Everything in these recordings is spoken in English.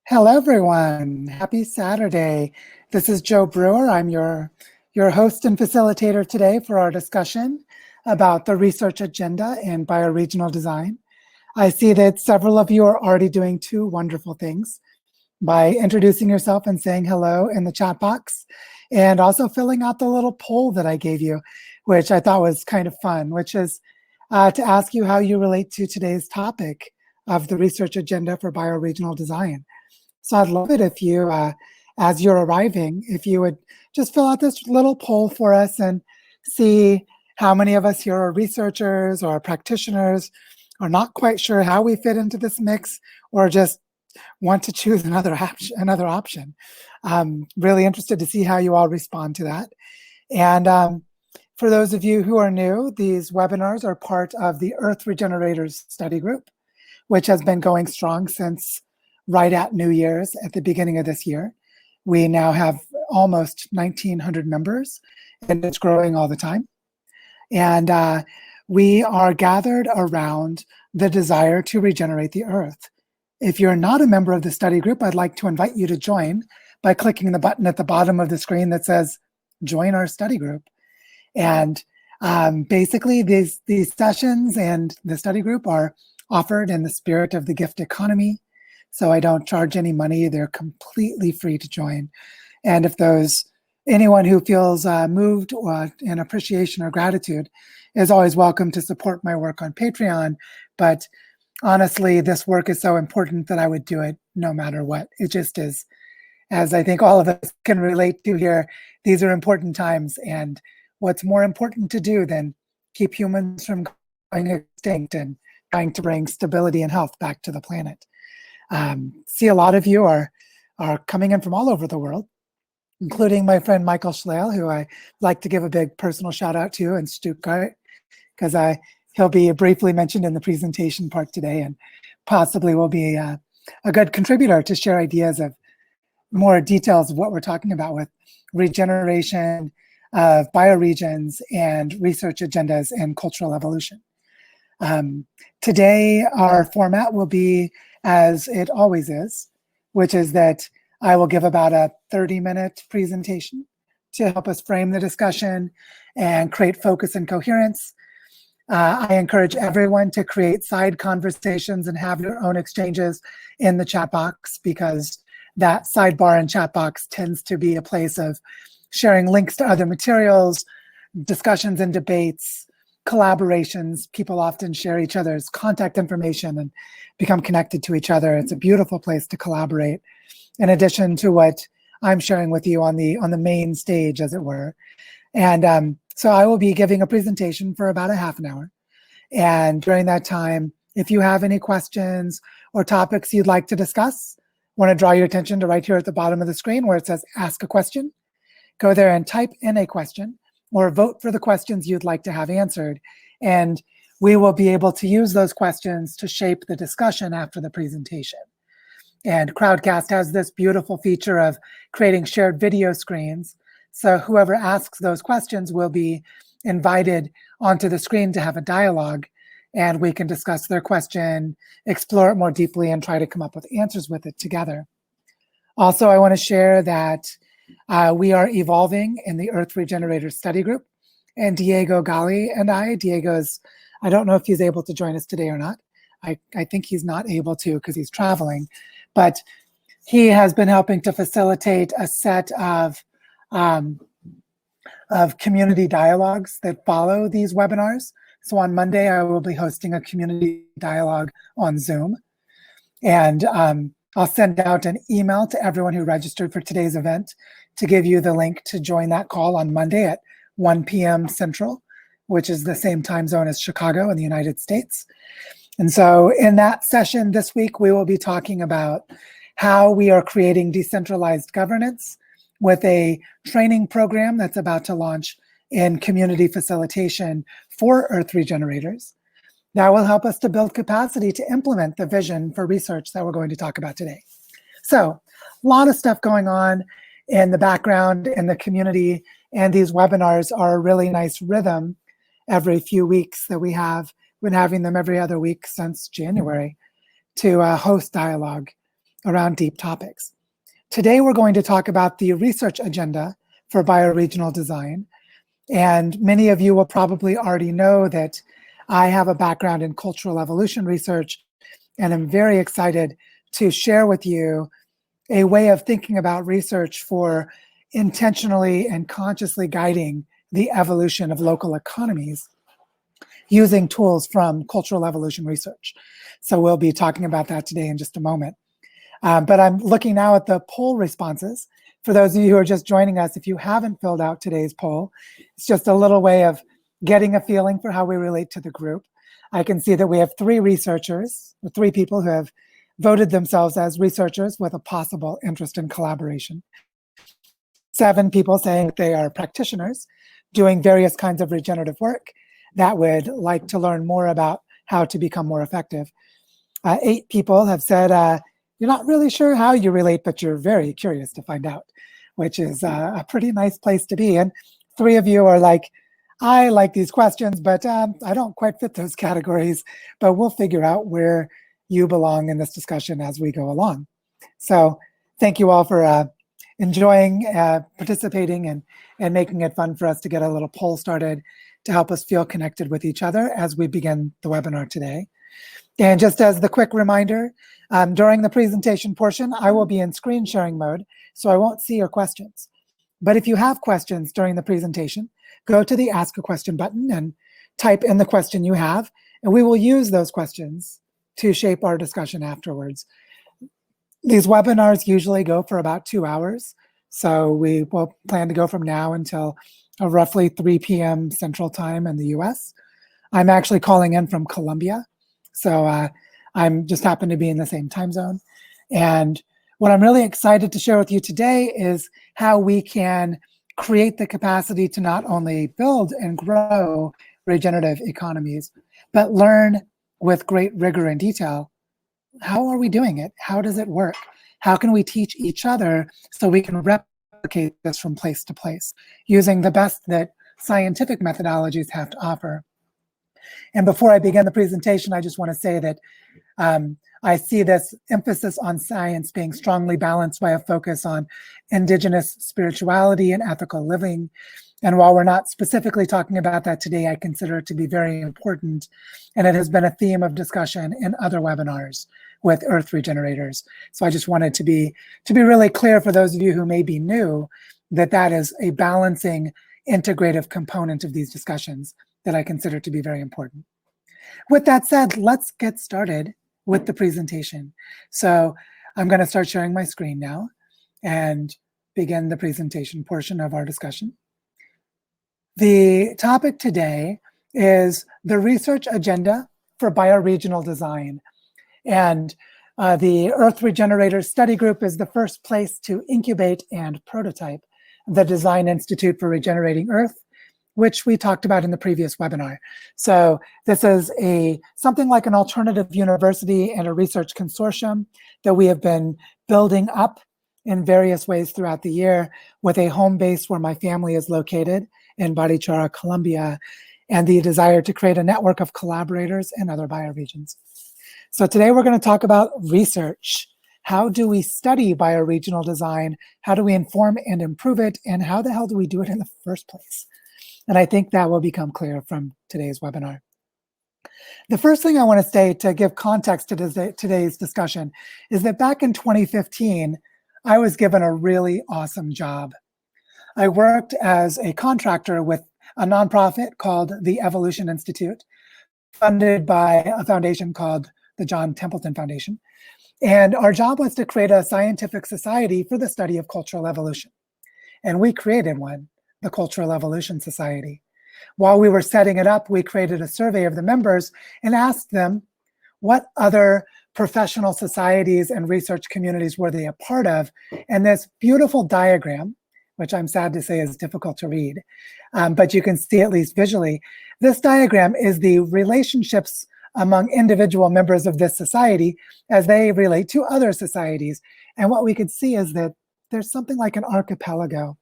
Hello, everyone. Happy Saturday. This is Joe Brewer. I'm your host and facilitator today for our discussion about the research agenda in bioregional design. I see that several of you are already doing two wonderful things by introducing yourself and saying hello in the chat box, and also filling out the little poll that I gave you, which I thought was kind of fun, which is to ask you how you relate to today's topic of the research agenda for bioregional design. So I'd love it if you, as you're arriving, if you would just fill out this little poll for us and see how many of us here are researchers or practitioners, are not quite sure how we fit into this mix, or just want to choose another option. Really interested to see how you all respond to that. And for those of you who are new, these webinars are part of the Earth Regenerators Study Group, which has been going strong since right at New Year's at the beginning of this year. We now have almost 1,900 members, and it's growing all the time. And we are gathered around the desire to regenerate the Earth. If you're not a member of the study group, I'd like to invite you to join by clicking the button at the bottom of the screen that says, join our study group. And basically, these sessions and the study group are offered in the spirit of the gift economy. So I don't charge any money. They're completely free to join. And if anyone who feels moved in appreciation or gratitude is always welcome to support my work on Patreon. But honestly, this work is so important that I would do it no matter what. It just is, as I think all of us can relate to here, these are important times. And what's more important to do than keep humans from going extinct and trying to bring stability and health back to the planet? See, a lot of you are coming in from all over the world, including my friend Michael Schleel, who I like to give a big personal shout out to in Stuttgart, because he'll be briefly mentioned in the presentation part today and possibly will be a good contributor to share ideas of more details of what we're talking about with regeneration of bioregions and research agendas and cultural evolution. Today, our format will be as it always is, which is that I will give about a 30-minute presentation to help us frame the discussion and create focus and coherence. I encourage everyone to create side conversations and have your own exchanges in the chat box, because that sidebar and chat box tends to be a place of sharing links to other materials, discussions and debates, collaborations. People often share each other's contact information and become connected to each other. It's a beautiful place to collaborate, in addition to what I'm sharing with you on the main stage, as it were. And so I will be giving a presentation for about a half an hour. And during that time, if you have any questions or topics you'd like to discuss, I want to draw your attention to right here at the bottom of the screen where it says ask a question. Go there and type in a question, or vote for the questions you'd like to have answered. And we will be able to use those questions to shape the discussion after the presentation. And Crowdcast has this beautiful feature of creating shared video screens. So whoever asks those questions will be invited onto the screen to have a dialogue, and we can discuss their question, explore it more deeply, and try to come up with answers with it together. Also, I want to share that we are evolving in the Earth Regenerators Study Group, and Diego Gali and I don't know if he's able to join us today or not. I think he's not able to because he's traveling, but he has been helping to facilitate a set of community dialogues that follow these webinars. So on Monday, I will be hosting a community dialogue on Zoom, and I'll send out an email to everyone who registered for today's event to give you the link to join that call on Monday at 1 p.m. Central, which is the same time zone as Chicago in the United States. And so in that session this week, we will be talking about how we are creating decentralized governance with a training program that's about to launch in community facilitation for Earth Regenerators. That will help us to build capacity to implement the vision for research that we're going to talk about today. So a lot of stuff going on in the background in the community, and these webinars are a really nice rhythm every few weeks that we have been having them every other week since January to host dialogue around deep topics. Today, we're going to talk about the research agenda for bioregional design. And many of you will probably already know that I have a background in cultural evolution research, and I'm very excited to share with you a way of thinking about research for intentionally and consciously guiding the evolution of local economies using tools from cultural evolution research. So we'll be talking about that today in just a moment. But I'm looking now at the poll responses. For those of you who are just joining us, if you haven't filled out today's poll, it's just a little way of getting a feeling for how we relate to the group. I can see that we have 3 researchers, or 3 people who have voted themselves as researchers with a possible interest in collaboration. 7 people saying that they are practitioners doing various kinds of regenerative work that would like to learn more about how to become more effective. 8 people have said, you're not really sure how you relate, but you're very curious to find out, which is a pretty nice place to be. And 3 of you are like, I like these questions, but I don't quite fit those categories, but we'll figure out where you belong in this discussion as we go along. So thank you all for enjoying participating and making it fun for us to get a little poll started to help us feel connected with each other as we begin the webinar today. And just as the quick reminder, during the presentation portion, I will be in screen sharing mode, so I won't see your questions. But if you have questions during the presentation, go to the Ask a Question button and type in the question you have, and we will use those questions to shape our discussion afterwards. These webinars usually go for about 2 hours, so we will plan to go from now until roughly 3 p.m. Central Time in the US. I'm actually calling in from Colombia, so I'm just happen to be in the same time zone. And what I'm really excited to share with you today is how we can create the capacity to not only build and grow regenerative economies, but learn with great rigor and detail, how are we doing it? How does it work? How can we teach each other so we can replicate this from place to place using the best that scientific methodologies have to offer? And before I begin the presentation, I just want to say that I see this emphasis on science being strongly balanced by a focus on indigenous spirituality and ethical living. And while we're not specifically talking about that today, I consider it to be very important. And it has been a theme of discussion in other webinars with Earth Regenerators. So I just wanted to be really clear for those of you who may be new, that that is a balancing, integrative component of these discussions that I consider to be very important. With that said, let's get started with the presentation. So I'm going to start sharing my screen now and begin the presentation portion of our discussion. The topic today is the research agenda for bioregional design. And the Earth Regenerators Study Group is the first place to incubate and prototype the Design Institute for Regenerating Earth, which we talked about in the previous webinar. So this is something like an alternative university and a research consortium that we have been building up in various ways throughout the year, with a home base where my family is located in Barichara, Colombia, and the desire to create a network of collaborators in other bioregions. So today we're going to talk about research. How do we study bioregional design? How do we inform and improve it? And how the hell do we do it in the first place? And I think that will become clear from today's webinar. The first thing I want to say to give context to today's discussion is that back in 2015, I was given a really awesome job. I worked as a contractor with a nonprofit called the Evolution Institute, funded by a foundation called the John Templeton Foundation. And our job was to create a scientific society for the study of cultural evolution. And we created one, the Cultural Evolution Society. While we were setting it up, we created a survey of the members and asked them what other professional societies and research communities were they a part of. And this beautiful diagram, which I'm sad to say is difficult to read, but you can see at least visually, this diagram is the relationships among individual members of this society as they relate to other societies. And what we could see is that there's something like an archipelago,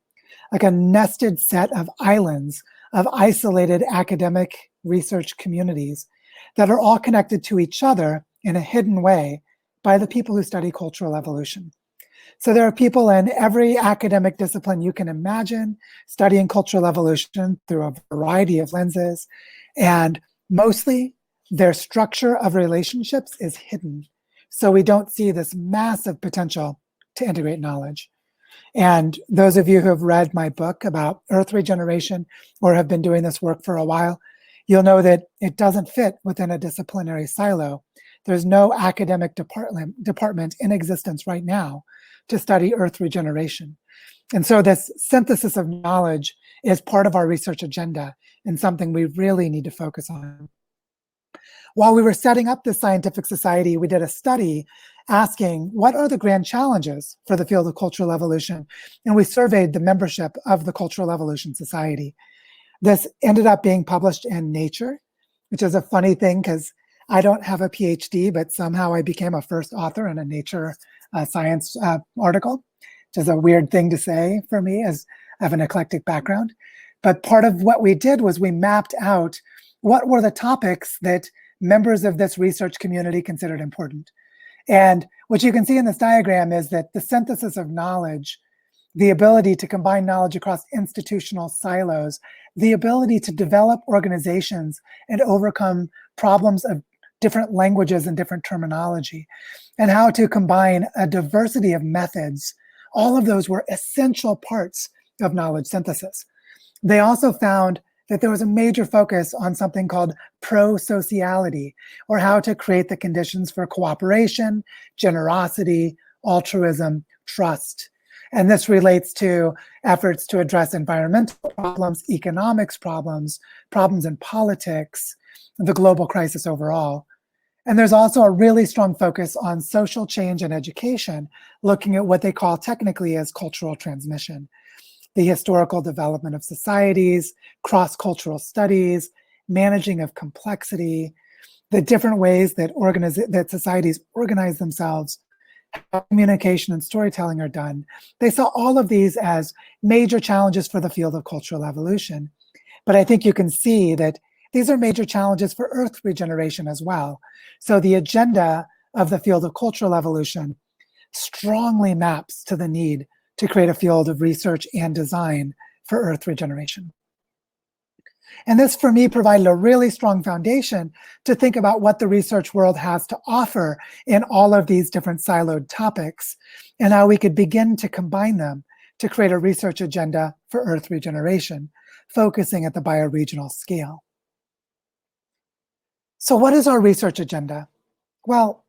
like a nested set of islands of isolated academic research communities that are all connected to each other in a hidden way by the people who study cultural evolution. So there are people in every academic discipline you can imagine studying cultural evolution through a variety of lenses, and mostly their structure of relationships is hidden. So we don't see this massive potential to integrate knowledge. And those of you who have read my book about Earth regeneration or have been doing this work for a while, you'll know that it doesn't fit within a disciplinary silo. There's no academic department in existence right now to study Earth regeneration. And so this synthesis of knowledge is part of our research agenda and something we really need to focus on. While we were setting up this scientific society, we did a study asking what are the grand challenges for the field of cultural evolution, and we surveyed the membership of the Cultural Evolution Society. This ended up being published in Nature, which is a funny thing because I don't have a PhD, but somehow I became a first author in a Nature science article, which is a weird thing to say for me as I have an eclectic background. But part of what we did was we mapped out what were the topics that members of this research community considered important. And what you can see in this diagram is that the synthesis of knowledge, the ability to combine knowledge across institutional silos, the ability to develop organizations and overcome problems of different languages and different terminology, and how to combine a diversity of methods, all of those were essential parts of knowledge synthesis. They also found that there was a major focus on something called pro-sociality, or how to create the conditions for cooperation, generosity, altruism, trust. And this relates to efforts to address environmental problems, economics problems, problems in politics, the global crisis overall. And there's also a really strong focus on social change and education, looking at what they call technically as cultural transmission, the historical development of societies, cross-cultural studies, managing of complexity, the different ways that societies organize themselves, how communication and storytelling are done. They saw all of these as major challenges for the field of cultural evolution. But I think you can see that these are major challenges for Earth regeneration as well. So the agenda of the field of cultural evolution strongly maps to the need to create a field of research and design for Earth regeneration. And this, for me, provided a really strong foundation to think about what the research world has to offer in all of these different siloed topics, and how we could begin to combine them to create a research agenda for Earth regeneration, focusing at the bioregional scale. So what is our research agenda? Well,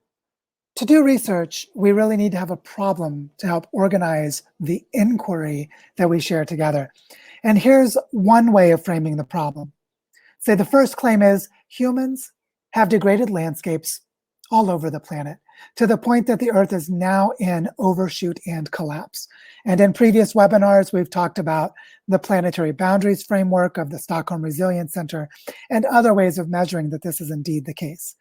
to do research, we really need to have a problem to help organize the inquiry that we share together. And here's one way of framing the problem. Say the first claim is humans have degraded landscapes all over the planet to the point that the Earth is now in overshoot and collapse. And in previous webinars, we've talked about the planetary boundaries framework of the Stockholm Resilience Center and other ways of measuring that this is indeed the case.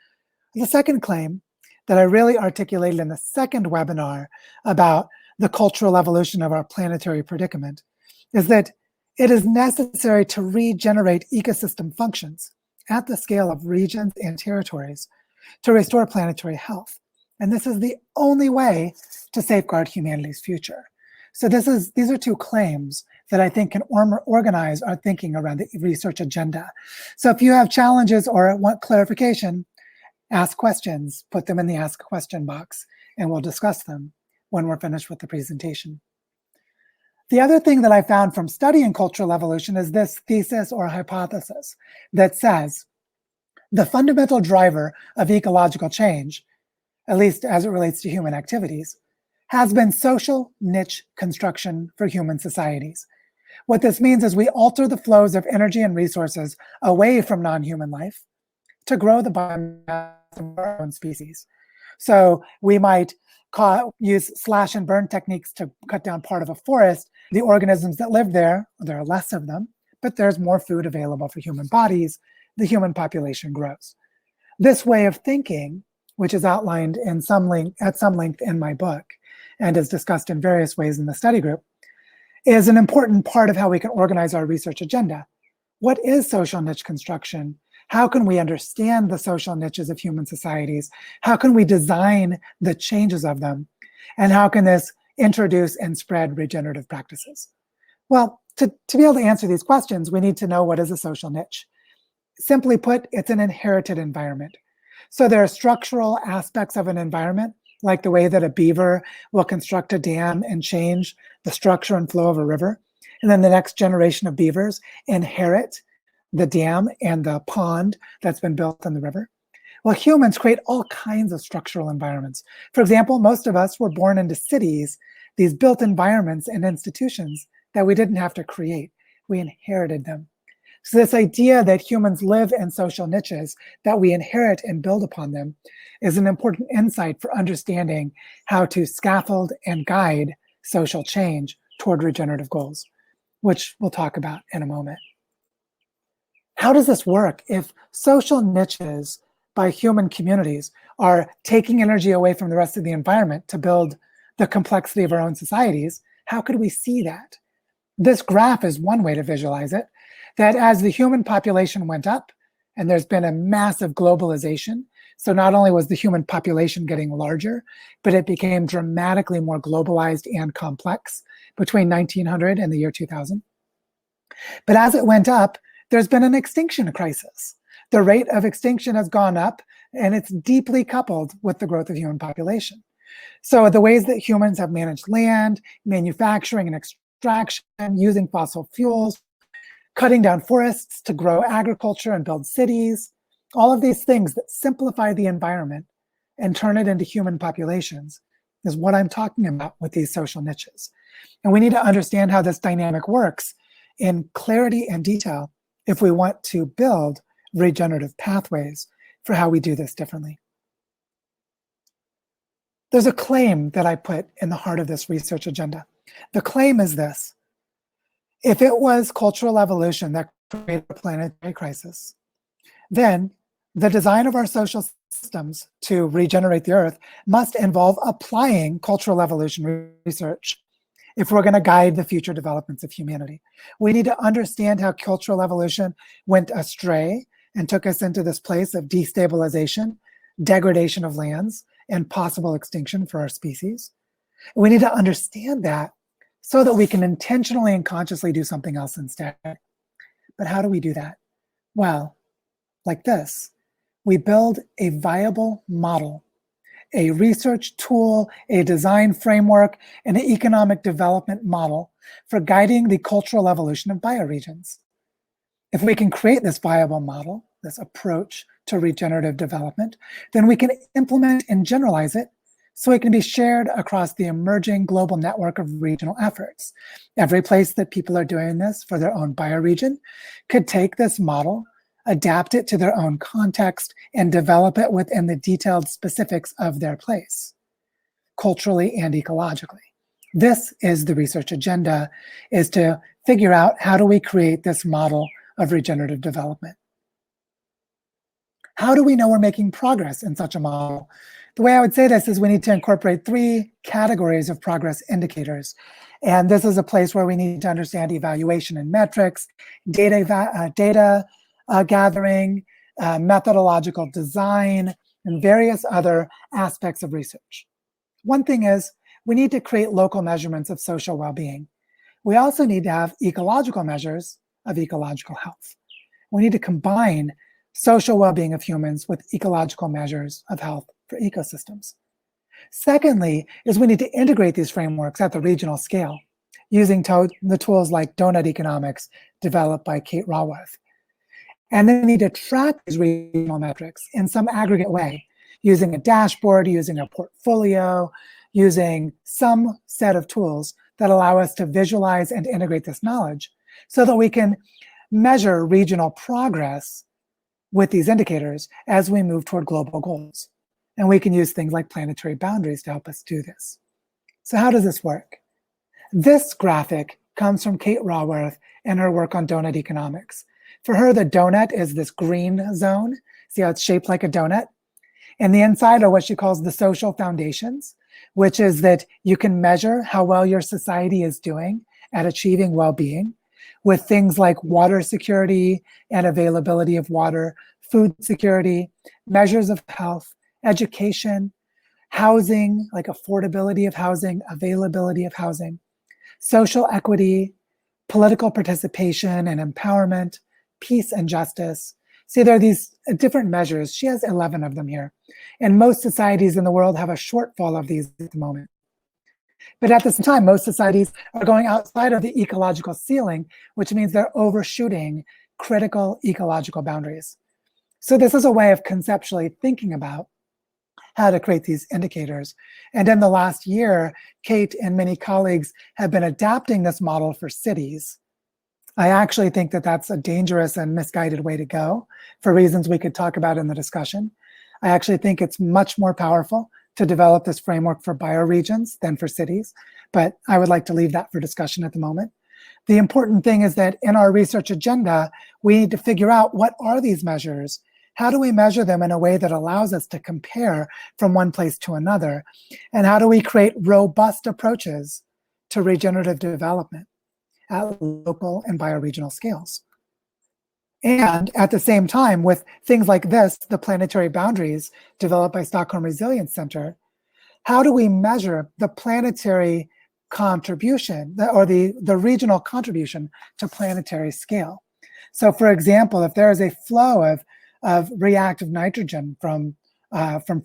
The second claim that I really articulated in the second webinar about the cultural evolution of our planetary predicament is that it is necessary to regenerate ecosystem functions at the scale of regions and territories to restore planetary health. And this is the only way to safeguard humanity's future. So these are two claims that I think can organize our thinking around the research agenda. So if you have challenges or want clarification, ask questions, put them in the ask a question box, and we'll discuss them when we're finished with the presentation. The other thing that I found from studying cultural evolution is this thesis or hypothesis that says the fundamental driver of ecological change, at least as it relates to human activities, has been social niche construction for human societies. What this means is we alter the flows of energy and resources away from non-human life to grow the biomass of our own species. So we might use slash and burn techniques to cut down part of a forest. The organisms that live there are less of them, but there's more food available for human bodies. The human population grows. This way of thinking, which is outlined at some length in my book and is discussed in various ways in the study group, is an important part of how we can organize our research agenda. What is social niche construction? How can we understand the social niches of human societies? How can we design the changes of them? And how can this introduce and spread regenerative practices? Well, to be able to answer these questions, we need to know what is a social niche. Simply put, it's an inherited environment. So there are structural aspects of an environment, like the way that a beaver will construct a dam and change the structure and flow of a river. And then the next generation of beavers inherit the dam and the pond that's been built in the river. Well, humans create all kinds of structural environments. For example, most of us were born into cities, these built environments and institutions that we didn't have to create. We inherited them. So this idea that humans live in social niches, that we inherit and build upon them, is an important insight for understanding how to scaffold and guide social change toward regenerative goals, which we'll talk about in a moment. How does this work if social niches by human communities are taking energy away from the rest of the environment to build the complexity of our own societies? How could we see that? This graph is one way to visualize it, that as the human population went up, and there's been a massive globalization, so not only was the human population getting larger, but it became dramatically more globalized and complex between 1900 and the year 2000. But as it went up, there's been an extinction crisis. The rate of extinction has gone up, and it's deeply coupled with the growth of human population. So the ways that humans have managed land, manufacturing and extraction, using fossil fuels, cutting down forests to grow agriculture and build cities, all of these things that simplify the environment and turn it into human populations is what I'm talking about with these social niches. And we need to understand how this dynamic works in clarity and detail if we want to build regenerative pathways for how we do this differently. There's a claim that I put in the heart of this research agenda. The claim is this: if it was cultural evolution that created a planetary crisis, then the design of our social systems to regenerate the Earth must involve applying cultural evolution research if we're going to guide the future developments of humanity. We need to understand how cultural evolution went astray and took us into this place of destabilization, degradation of lands, and possible extinction for our species. We need to understand that so that we can intentionally and consciously do something else instead. But how do we do that? Well, like this. We build a viable model, a research tool, a design framework, and an economic development model for guiding the cultural evolution of bioregions. If we can create this viable model, this approach to regenerative development, then we can implement and generalize it so it can be shared across the emerging global network of regional efforts. Every place that people are doing this for their own bioregion could take this model, adapt it to their own context, and develop it within the detailed specifics of their place, culturally and ecologically. This is the research agenda, is to figure out how do we create this model of regenerative development. How do we know we're making progress in such a model? The way I would say this is we need to incorporate 3 categories of progress indicators. And this is a place where we need to understand evaluation and metrics, data gathering, methodological design, and various other aspects of research. One thing is we need to create local measurements of social well-being. We also need to have ecological measures of ecological health. We need to combine social well-being of humans with ecological measures of health for ecosystems. Secondly, is we need to integrate these frameworks at the regional scale using the tools like donut economics developed by Kate Raworth. And then we need to track these regional metrics in some aggregate way, using a dashboard, using a portfolio, using some set of tools that allow us to visualize and integrate this knowledge so that we can measure regional progress with these indicators as we move toward global goals. And we can use things like planetary boundaries to help us do this. So how does this work? This graphic comes from Kate Raworth and her work on donut economics. For her, the donut is this green zone. See how it's shaped like a donut? And the inside are what she calls the social foundations, which is that you can measure how well your society is doing at achieving well-being with things like water security and availability of water, food security, measures of health, education, housing, like affordability of housing, availability of housing, social equity, political participation and empowerment, peace and justice. See, there are these different measures. She has 11 of them here. And most societies in the world have a shortfall of these at the moment. But at the same time, most societies are going outside of the ecological ceiling, which means they're overshooting critical ecological boundaries. So this is a way of conceptually thinking about how to create these indicators. And in the last year, Kate and many colleagues have been adapting this model for cities. I actually think that that's a dangerous and misguided way to go for reasons we could talk about in the discussion. I actually think it's much more powerful to develop this framework for bioregions than for cities, but I would like to leave that for discussion at the moment. The important thing is that in our research agenda, we need to figure out what are these measures? How do we measure them in a way that allows us to compare from one place to another? And how do we create robust approaches to regenerative development at local and bioregional scales? And at the same time, with things like this, the planetary boundaries developed by Stockholm Resilience Center, how do we measure the planetary contribution or the regional contribution to planetary scale? So for example, if there is a flow of reactive nitrogen from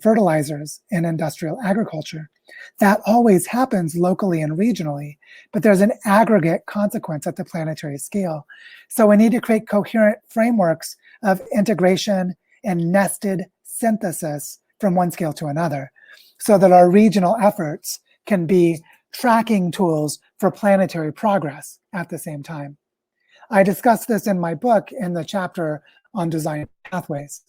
fertilizers in industrial agriculture, that always happens locally and regionally, but there's an aggregate consequence at the planetary scale. So we need to create coherent frameworks of integration and nested synthesis from one scale to another, so that our regional efforts can be tracking tools for planetary progress at the same time. I discuss this in my book in the chapter on design pathways,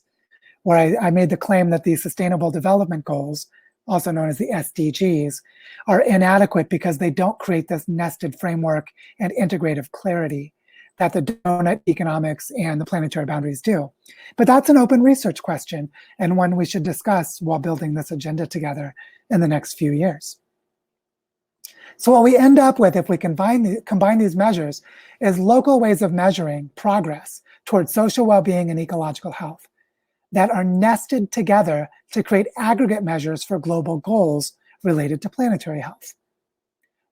where I made the claim that these Sustainable Development Goals, also known as the SDGs, are inadequate because they don't create this nested framework and integrative clarity that the donut economics and the planetary boundaries do. But that's an open research question and one we should discuss while building this agenda together in the next few years. So what we end up with, if we combine these measures, is local ways of measuring progress towards social well-being and ecological health that are nested together to create aggregate measures for global goals related to planetary health.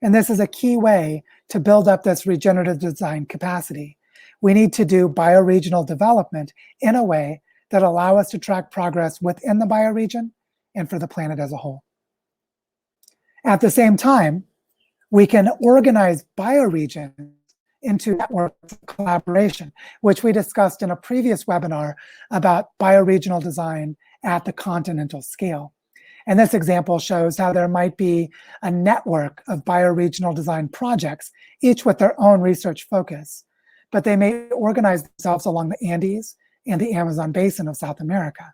And this is a key way to build up this regenerative design capacity. We need to do bioregional development in a way that allow us to track progress within the bioregion and for the planet as a whole. At the same time, we can organize bioregions into networks of collaboration, which we discussed in a previous webinar about bioregional design at the continental scale. And this example shows how there might be a network of bioregional design projects, each with their own research focus, but they may organize themselves along the Andes and the Amazon basin of South America.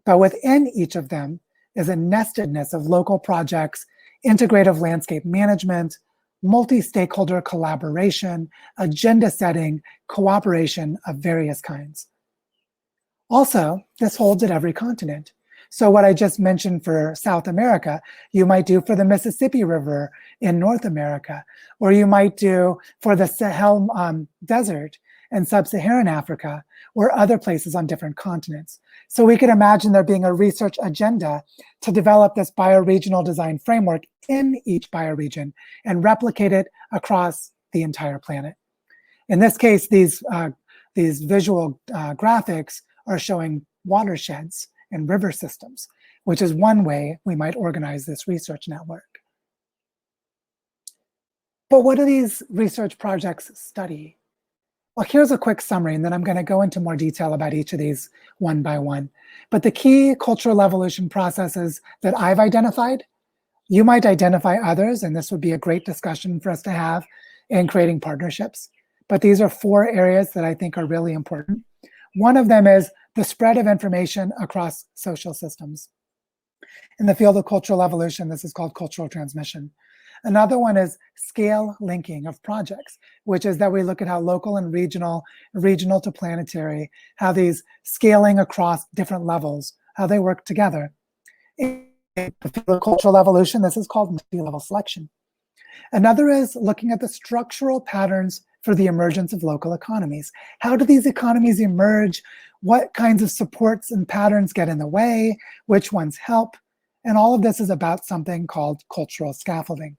But within each of them is a nestedness of local projects, integrative landscape management, multi-stakeholder collaboration, agenda setting, cooperation of various kinds. Also, this holds at every continent. So what I just mentioned for South America, you might do for the Mississippi River in North America, or you might do for the Sahel Desert in sub-Saharan Africa, or other places on different continents. So we could imagine there being a research agenda to develop this bioregional design framework in each bioregion and replicate it across the entire planet. In this case, these visual graphics are showing watersheds and river systems, which is one way we might organize this research network. But what do these research projects study? Well, here's a quick summary, and then I'm going to go into more detail about each of these one by one. But the key cultural evolution processes that I've identified, you might identify others, and this would be a great discussion for us to have in creating partnerships. But these are 4 areas that I think are really important. One of them is the spread of information across social systems. In the field of cultural evolution, this is called cultural transmission. Another one is scale linking of projects, which is that we look at how local and regional to planetary, how these scaling across different levels, how they work together. In the field of cultural evolution, this is called multi-level selection. Another is looking at the structural patterns for the emergence of local economies. How do these economies emerge? what kinds of supports and patterns get in the way, which ones help, and all of this is about something called cultural scaffolding.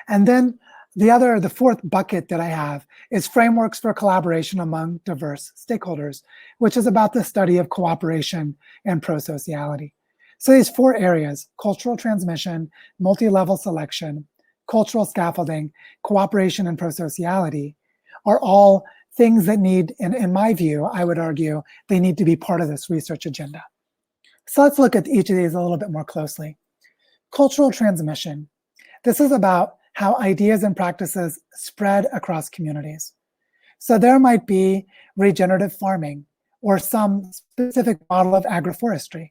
And then the fourth bucket that I have is frameworks for collaboration among diverse stakeholders, which is about the study of cooperation and pro-sociality. So these four areas, cultural transmission, multi-level selection, cultural scaffolding, cooperation, and pro-sociality, are all things that need, in my view, I would argue, they need to be part of this research agenda. So let's look at each of these a little bit more closely. Cultural transmission. This is about how ideas and practices spread across communities. So there might be regenerative farming or some specific model of agroforestry.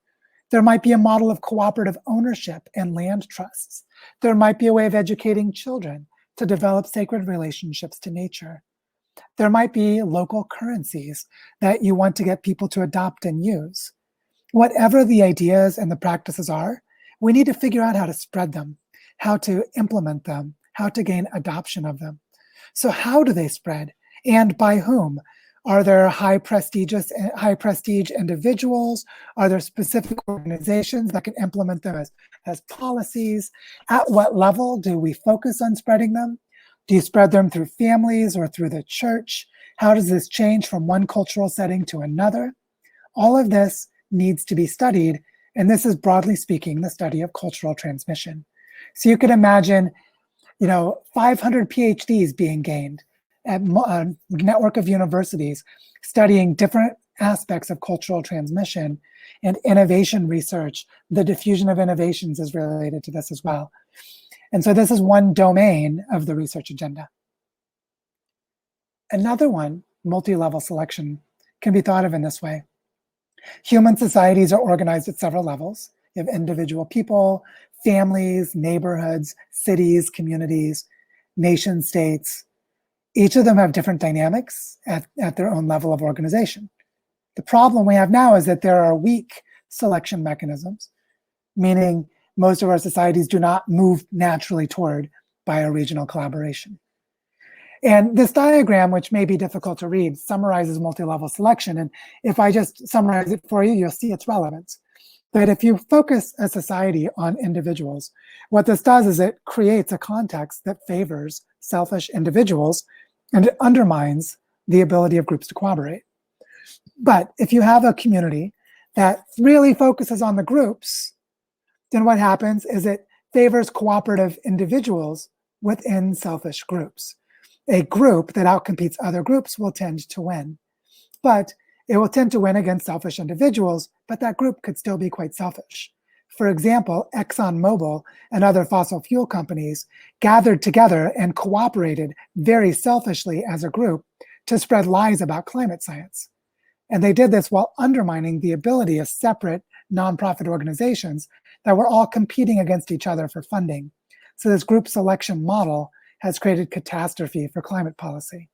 There might be a model of cooperative ownership and land trusts. There might be a way of educating children to develop sacred relationships to nature. There might be local currencies that you want to get people to adopt and use. Whatever the ideas and the practices are, we need to figure out how to spread them, how to implement them, how to gain adoption of them. So how do they spread, and by whom? Are there high prestige individuals? Are there specific organizations that can implement them as policies? At what level do we focus on spreading them? Do you spread them through families or through the church? How does this change from one cultural setting to another? All of this needs to be studied, and this is, broadly speaking, the study of cultural transmission. So you could imagine, 500 PhDs being gained at a network of universities studying different aspects of cultural transmission and innovation research. The diffusion of innovations is related to this as well. And so this is one domain of the research agenda. Another one, multi-level selection, can be thought of in this way. Human societies are organized at several levels. You have individual people, families, neighborhoods, cities, communities, nation states. Each of them have different dynamics at their own level of organization. The problem we have now is that there are weak selection mechanisms, meaning most of our societies do not move naturally toward bioregional collaboration. And this diagram, which may be difficult to read, summarizes multi-level selection. And if I just summarize it for you, you'll see its relevance. But if you focus a society on individuals, what this does is it creates a context that favors selfish individuals, and it undermines the ability of groups to cooperate. But if you have a community that really focuses on the groups, then what happens is it favors cooperative individuals within selfish groups. A group that outcompetes other groups will tend to win. But it will tend to win against selfish individuals, but that group could still be quite selfish. For example, ExxonMobil and other fossil fuel companies gathered together and cooperated very selfishly as a group to spread lies about climate science. And they did this while undermining the ability of separate nonprofit organizations that were all competing against each other for funding. So this group selection model has created catastrophe for climate policy.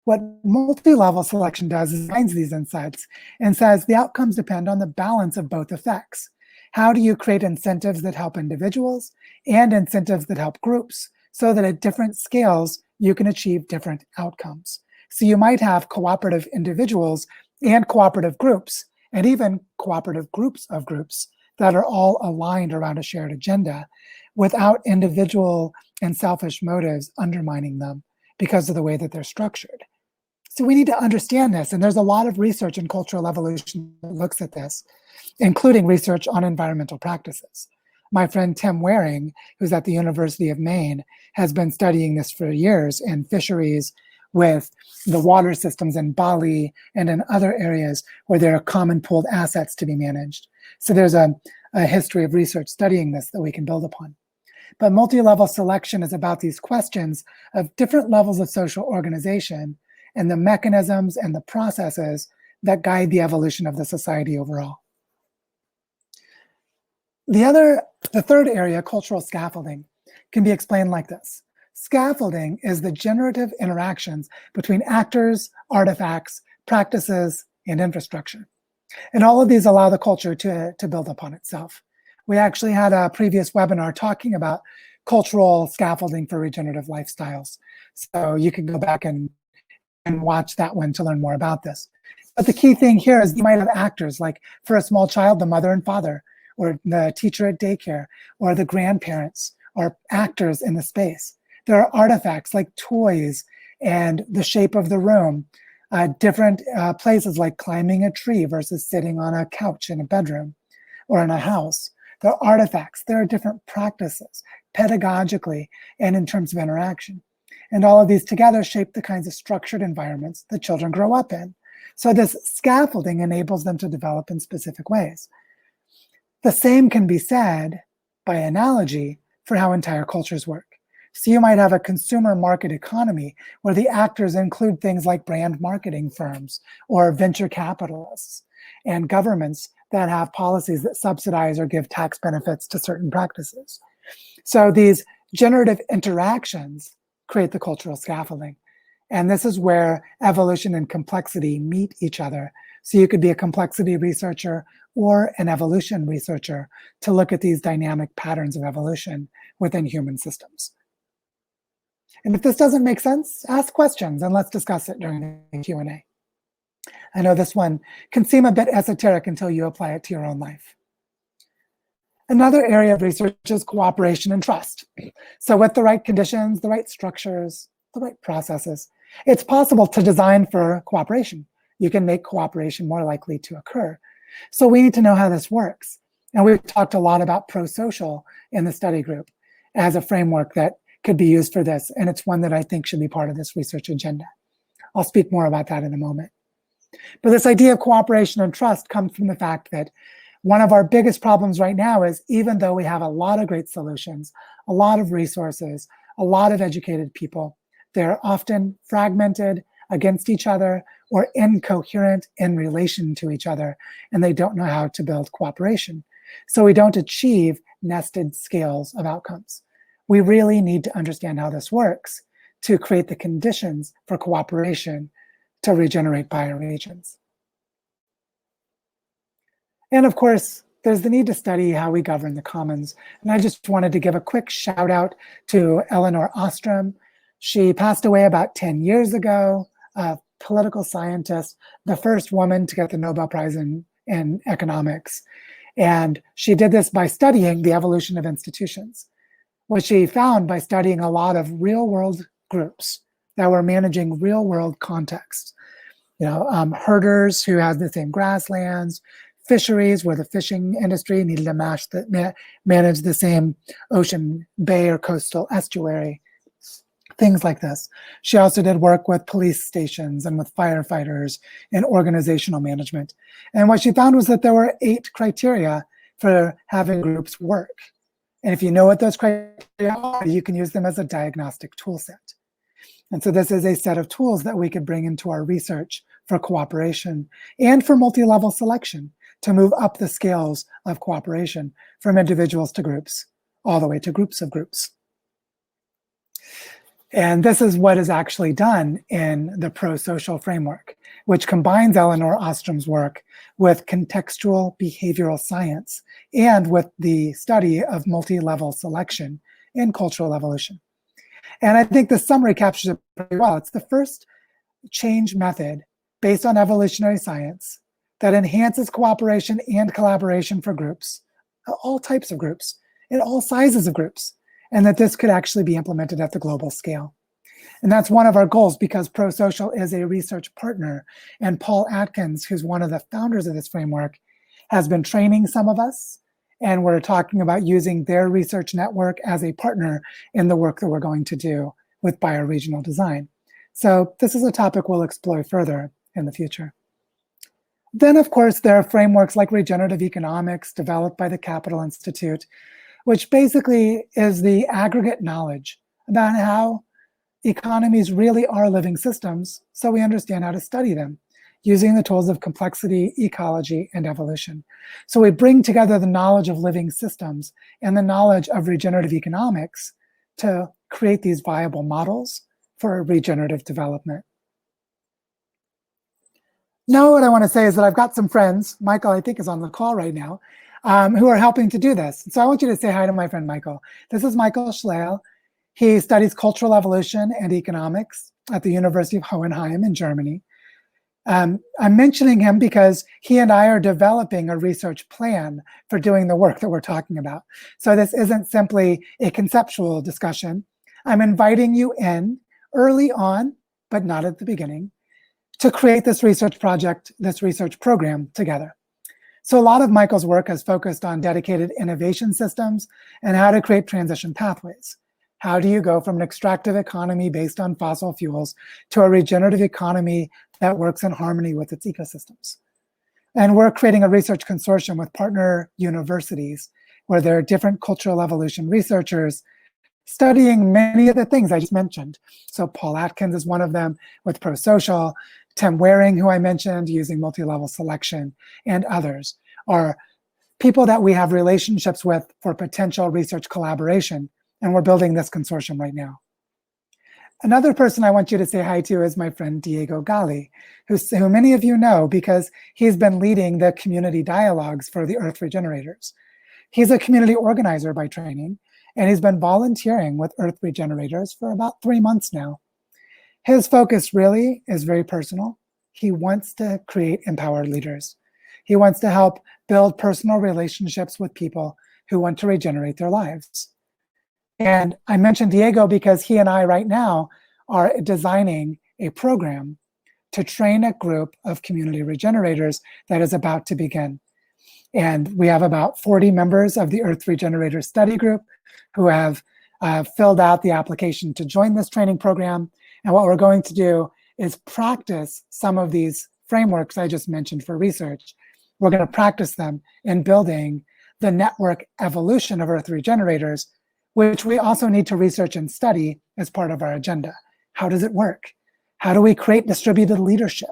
What multi-level selection does is finds these insights and says the outcomes depend on the balance of both effects. How do you create incentives that help individuals and incentives that help groups so that at different scales you can achieve different outcomes? So you might have cooperative individuals and cooperative groups, and even cooperative groups of groups that are all aligned around a shared agenda without individual and selfish motives undermining them because of the way that they're structured. So we need to understand this, and there's a lot of research in cultural evolution that looks at this, including research on environmental practices. My friend Tim Waring, who's at the University of Maine, has been studying this for years in fisheries with the water systems in Bali and in other areas where there are common pooled assets to be managed. So there's a history of research studying this that we can build upon. But multi-level selection is about these questions of different levels of social organization and the mechanisms and the processes that guide the evolution of the society overall. The third area, cultural scaffolding, can be explained like this. Scaffolding is the generative interactions between actors, artifacts, practices, and infrastructure. And all of these allow the culture to build upon itself. We actually had a previous webinar talking about cultural scaffolding for regenerative lifestyles. So you can go back and watch that one to learn more about this. But the key thing here is you might have actors, like for a small child, the mother and father, or the teacher at daycare, or the grandparents, or actors in the space. There are artifacts like toys and the shape of the room, different places like climbing a tree versus sitting on a couch in a bedroom or in a house. There are artifacts, there are different practices, pedagogically and in terms of interaction. And all of these together shape the kinds of structured environments that children grow up in. So this scaffolding enables them to develop in specific ways. The same can be said, by analogy, for how entire cultures work. So you might have a consumer market economy where the actors include things like brand marketing firms or venture capitalists and governments that have policies that subsidize or give tax benefits to certain practices. So these generative interactions create the cultural scaffolding. And this is where evolution and complexity meet each other. So you could be a complexity researcher or an evolution researcher to look at these dynamic patterns of evolution within human systems. And if this doesn't make sense, ask questions and let's discuss it during the Q&A. I know this one can seem a bit esoteric until you apply it to your own life. Another area of research is cooperation and trust. So with the right conditions, the right structures, the right processes, it's possible to design for cooperation. You can make cooperation more likely to occur. So we need to know how this works. And we've talked a lot about pro-social in the study group as a framework that could be used for this. And it's one that I think should be part of this research agenda. I'll speak more about that in a moment. But this idea of cooperation and trust comes from the fact that one of our biggest problems right now is, even though we have a lot of great solutions, a lot of resources, a lot of educated people, they're often fragmented against each other or incoherent in relation to each other, and they don't know how to build cooperation. So we don't achieve nested scales of outcomes. We really need to understand how this works to create the conditions for cooperation to regenerate bioregions. And of course, there's the need to study how we govern the commons. And I just wanted to give a quick shout out to Elinor Ostrom. She passed away about 10 years ago, a political scientist, the first woman to get the Nobel Prize in economics. And she did this by studying the evolution of institutions. What she found by studying a lot of real world groups that were managing real world contexts, herders who had the same grasslands, fisheries where the fishing industry needed to manage the same ocean bay or coastal estuary, things like this. She also did work with police stations and with firefighters and organizational management. And what she found was that there were 8 criteria for having groups work. And if you know what those criteria are, you can use them as a diagnostic tool set. And so this is a set of tools that we could bring into our research for cooperation and for multi-level selection to move up the scales of cooperation from individuals to groups, all the way to groups of groups. And this is what is actually done in the pro-social framework, which combines Elinor Ostrom's work with contextual behavioral science and with the study of multi-level selection in cultural evolution. And I think the summary captures it pretty well. It's the first change method based on evolutionary science that enhances cooperation and collaboration for groups, all types of groups, in all sizes of groups, and that this could actually be implemented at the global scale. And that's one of our goals, because pro-social is a research partner, and Paul Atkins, who's one of the founders of this framework, has been training some of us, and we're talking about using their research network as a partner in the work that we're going to do with bioregional design. So this is a topic we'll explore further in the future. Then, of course, there are frameworks like regenerative economics developed by the Capital Institute, which basically is the aggregate knowledge about how economies really are living systems, so we understand how to study them using the tools of complexity, ecology, and evolution. So we bring together the knowledge of living systems and the knowledge of regenerative economics to create these viable models for regenerative development. Now what I want to say is that I've got some friends, Michael I think is on the call right now, who are helping to do this. So I want you to say hi to my friend Michael. This is Michael Schleil. He studies cultural evolution and economics at the University of Hohenheim in Germany. I'm mentioning him because he and I are developing a research plan for doing the work that we're talking about. So this isn't simply a conceptual discussion. I'm inviting you in early on, but not at the beginning, to create this research project, this research program together. So a lot of Michael's work has focused on dedicated innovation systems and how to create transition pathways. How do you go from an extractive economy based on fossil fuels to a regenerative economy that works in harmony with its ecosystems? And we're creating a research consortium with partner universities where there are different cultural evolution researchers studying many of the things I just mentioned. So Paul Atkins is one of them with prosocial. Tim Waring, who I mentioned, using multi-level selection, and others are people that we have relationships with for potential research collaboration. And we're building this consortium right now. Another person I want you to say hi to is my friend Diego Gali, who many of you know because he's been leading the community dialogues for the Earth Regenerators. He's a community organizer by training, and he's been volunteering with Earth Regenerators for about 3 months now. His focus really is very personal. He wants to create empowered leaders. He wants to help build personal relationships with people who want to regenerate their lives. And I mentioned Diego because he and I right now are designing a program to train a group of community regenerators that is about to begin. And we have about 40 members of the Earth Regenerator Study Group who have filled out the application to join this training program. And what we're going to do is practice some of these frameworks I just mentioned for research. We're going to practice them in building the network evolution of Earth Regenerators, which we also need to research and study as part of our agenda. How does it work? How do we create distributed leadership?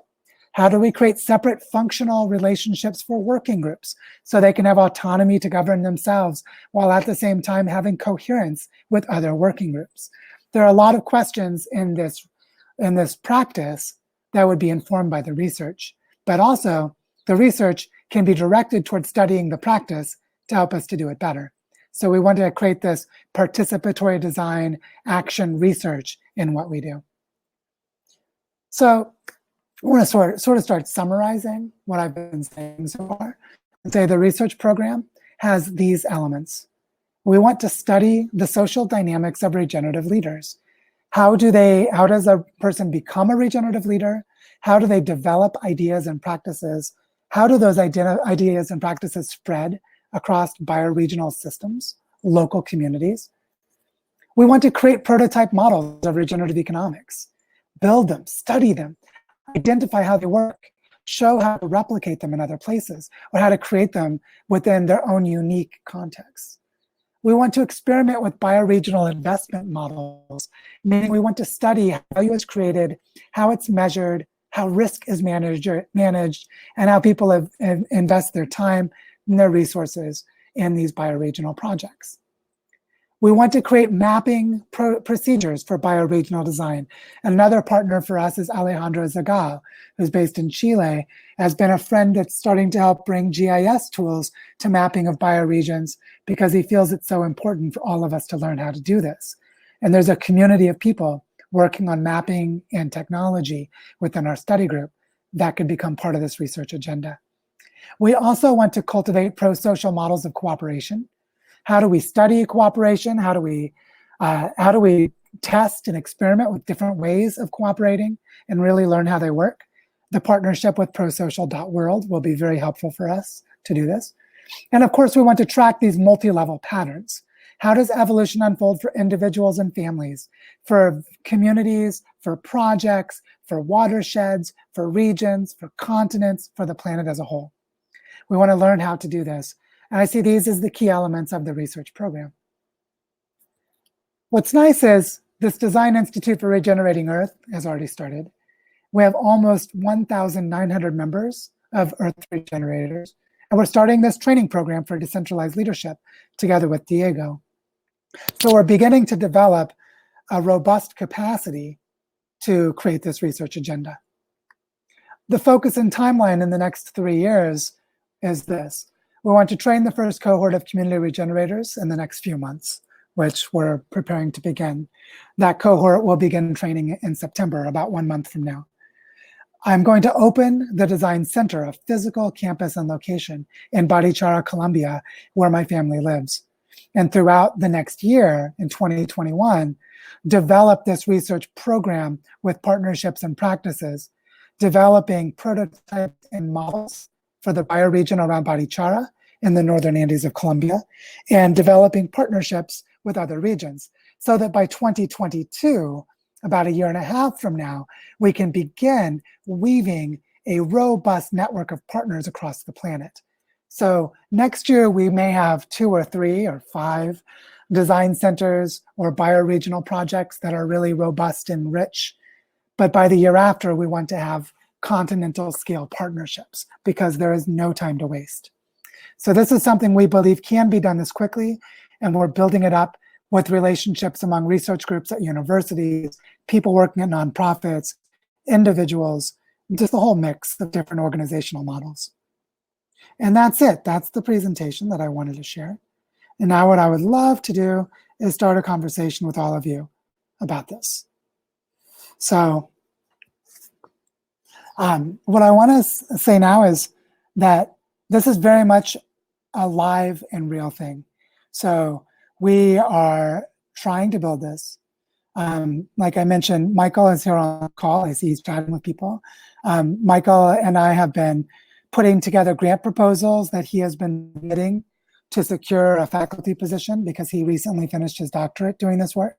How do we create separate functional relationships for working groups so they can have autonomy to govern themselves while at the same time having coherence with other working groups? There are a lot of questions in this practice that would be informed by the research, but also the research can be directed towards studying the practice to help us to do it better. So we want to create this participatory design action research in what we do. So I want to sort of start summarizing what I've been saying so far and say the research program has these elements. We want to study the social dynamics of regenerative leaders. How does a person become a regenerative leader? How do they develop ideas and practices? How do those ideas and practices spread across bioregional systems, local communities? We want to create prototype models of regenerative economics, build them, study them, identify how they work, show how to replicate them in other places, or how to create them within their own unique contexts. We want to experiment with bioregional investment models, meaning we want to study how value is created, how it's measured, how risk is managed, and how people invest their time and their resources in these bioregional projects. We want to create mapping procedures for bioregional design. Another partner for us is Alejandro Zagal, who's based in Chile, has been a friend that's starting to help bring GIS tools to mapping of bioregions because he feels it's so important for all of us to learn how to do this. And there's a community of people working on mapping and technology within our study group that could become part of this research agenda. We also want to cultivate pro-social models of cooperation. How do we study cooperation? How do we test and experiment with different ways of cooperating and really learn how they work? The partnership with prosocial.world will be very helpful for us to do this. And of course, we want to track these multi-level patterns. How does evolution unfold for individuals and families, for communities, for projects, for watersheds, for regions, for continents, for the planet as a whole? We want to learn how to do this. And I see these as the key elements of the research program. What's nice is this Design Institute for Regenerating Earth has already started. We have almost 1,900 members of Earth Regenerators, and we're starting this training program for decentralized leadership together with Diego. So we're beginning to develop a robust capacity to create this research agenda. The focus and timeline in the next 3 years is this. We want to train the first cohort of community regenerators in the next few months, which we're preparing to begin. That cohort will begin training in September, about 1 month from now. I'm going to open the Design Center, a physical campus and location in Barichara, Colombia, where my family lives. And throughout the next year, in 2021, develop this research program with partnerships and practices, developing prototypes and models for the bioregion around Barichara in the northern Andes of Colombia, and developing partnerships with other regions, so that by 2022, about a year and a half from now, we can begin weaving a robust network of partners across the planet. So next year, we may have 2 or 3 or 5 design centers or bioregional projects that are really robust and rich. But by the year after, we want to have continental scale partnerships because there is no time to waste. So this is something we believe can be done this quickly, and we're building it up with relationships among research groups at universities, people working at nonprofits, individuals, just a whole mix of different organizational models. And that's it. That's the presentation that I wanted to share. And now what I would love to do is start a conversation with all of you about this. So what I want to say now is that this is very much a live and real thing. So we are trying to build this. Like I mentioned, Michael is here on the call. I see he's chatting with people. Michael and I have been putting together grant proposals that he has been submitting to secure a faculty position because he recently finished his doctorate doing this work,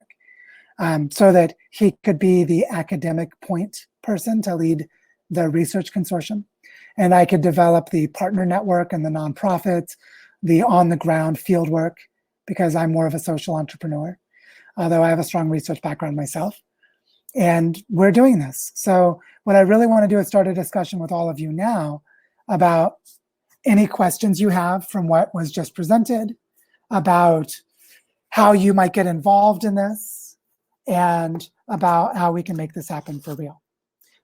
so that he could be the academic point person to lead the research consortium. And I could develop the partner network and the nonprofits, the on-the-ground field work, because I'm more of a social entrepreneur, although I have a strong research background myself. And we're doing this. So what I really want to do is start a discussion with all of you now about any questions you have from what was just presented, about how you might get involved in this, and about how we can make this happen for real.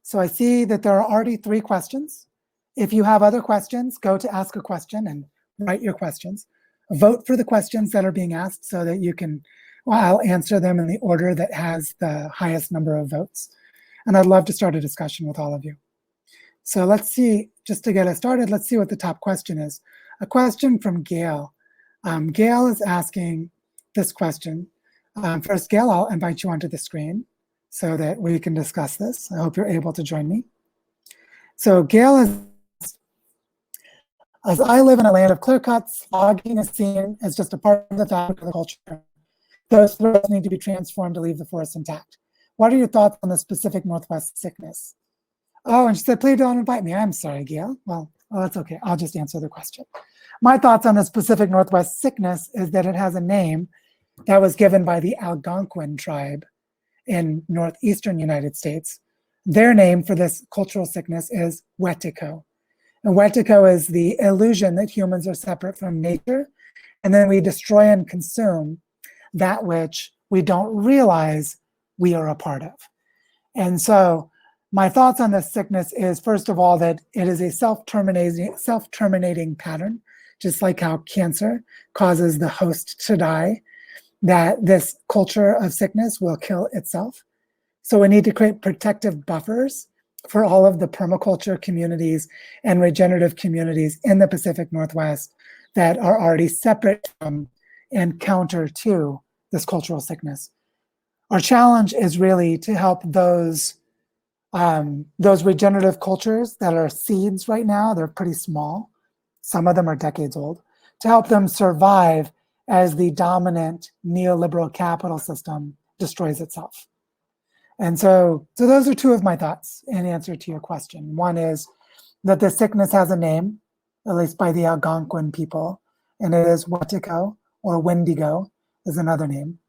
So I see that there are already 3 questions. If you have other questions, go to ask a question and write your questions. Vote for the questions that are being asked so that you can, well, I'll answer them in the order that has the highest number of votes. And I'd love to start a discussion with all of you. So let's see, just to get us started, let's see what the top question is. A question from Gail. Gail is asking this question. First, Gail, I'll invite you onto the screen so that we can discuss this. I hope you're able to join me. So Gail is, as I live in a land of clear cuts, logging is seen as just a part of the fabric of the culture. Those forests need to be transformed to leave the forest intact. What are your thoughts on the specific Northwest sickness? Oh, and she said, please don't invite me. I'm sorry, Gail. Well, that's okay. I'll just answer the question. My thoughts on the specific Northwest sickness is that it has a name that was given by the Algonquin tribe in northeastern United States. Their name for this cultural sickness is Wetiko. And Wetiko is the illusion that humans are separate from nature, and then we destroy and consume that which we don't realize we are a part of. And so my thoughts on this sickness is, first of all, that it is a self-terminating pattern, just like how cancer causes the host to die, that this culture of sickness will kill itself. So we need to create protective buffers for all of the permaculture communities and regenerative communities in the Pacific Northwest that are already separate from and counter to this cultural sickness. Our challenge is really to help those regenerative cultures that are seeds right now. They're pretty small. Some of them are decades old, to help them survive as the dominant neoliberal capital system destroys itself. And so those are 2 of my thoughts in answer to your question. One is that the sickness has a name, at least by the Algonquin people, and it is Wetiko, or Wendigo is another name.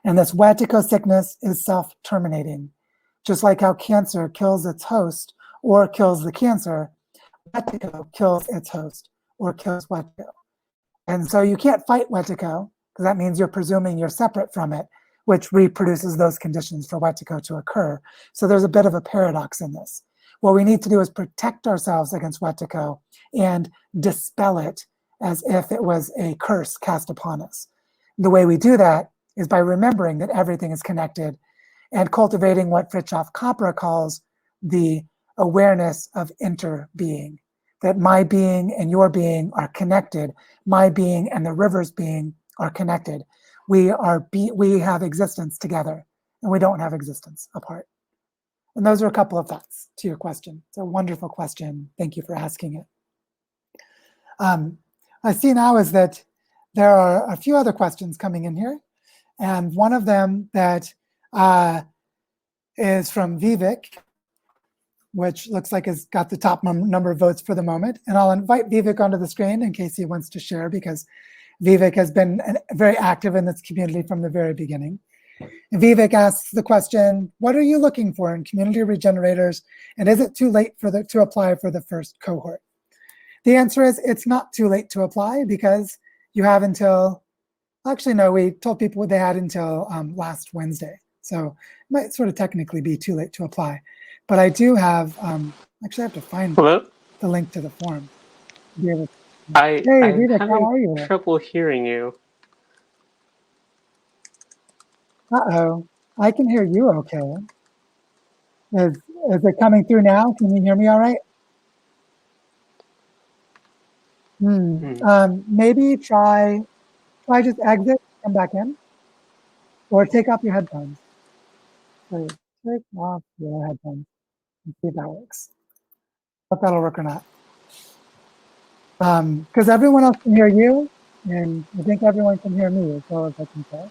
And this Wetiko sickness is self-terminating. Just like how cancer kills its host or kills the cancer, Wetiko kills its host or kills Wetiko. And so you can't fight Wetiko, because that means you're presuming you're separate from it, which reproduces those conditions for Wetiko to occur. So there's a bit of a paradox in this. What we need to do is protect ourselves against Wetiko and dispel it as if it was a curse cast upon us. The way we do that is by remembering that everything is connected and cultivating what Fritjof Capra calls the awareness of interbeing, that my being and your being are connected, my being and the river's being are connected. We have existence together, and we don't have existence apart. And those are a couple of thoughts to your question. It's a wonderful question. Thank you for asking it. I see now is that there are a few other questions coming in here. And one of them that is from Vivek, which looks like has got the top number of votes for the moment. And I'll invite Vivek onto the screen in case he wants to share, because Vivek has been very active in this community from the very beginning. And Vivek asks the question, what are you looking for in community regenerators? And is it too late to apply for the first cohort? The answer is it's not too late to apply, because you have until, actually, no, we told people they had until last Wednesday. So it might sort of technically be too late to apply. But I do have, actually I have to find the link to the form. Hey, Vivek, how are you? Trouble hearing you. Uh-oh, I can hear you okay. Is it coming through now? Can you hear me all right? Maybe try just exit, come back in, or take off your headphones. So take off your headphones and see if that works. If that'll work or not. Because everyone else can hear you, and I think everyone can hear me as well as I can say.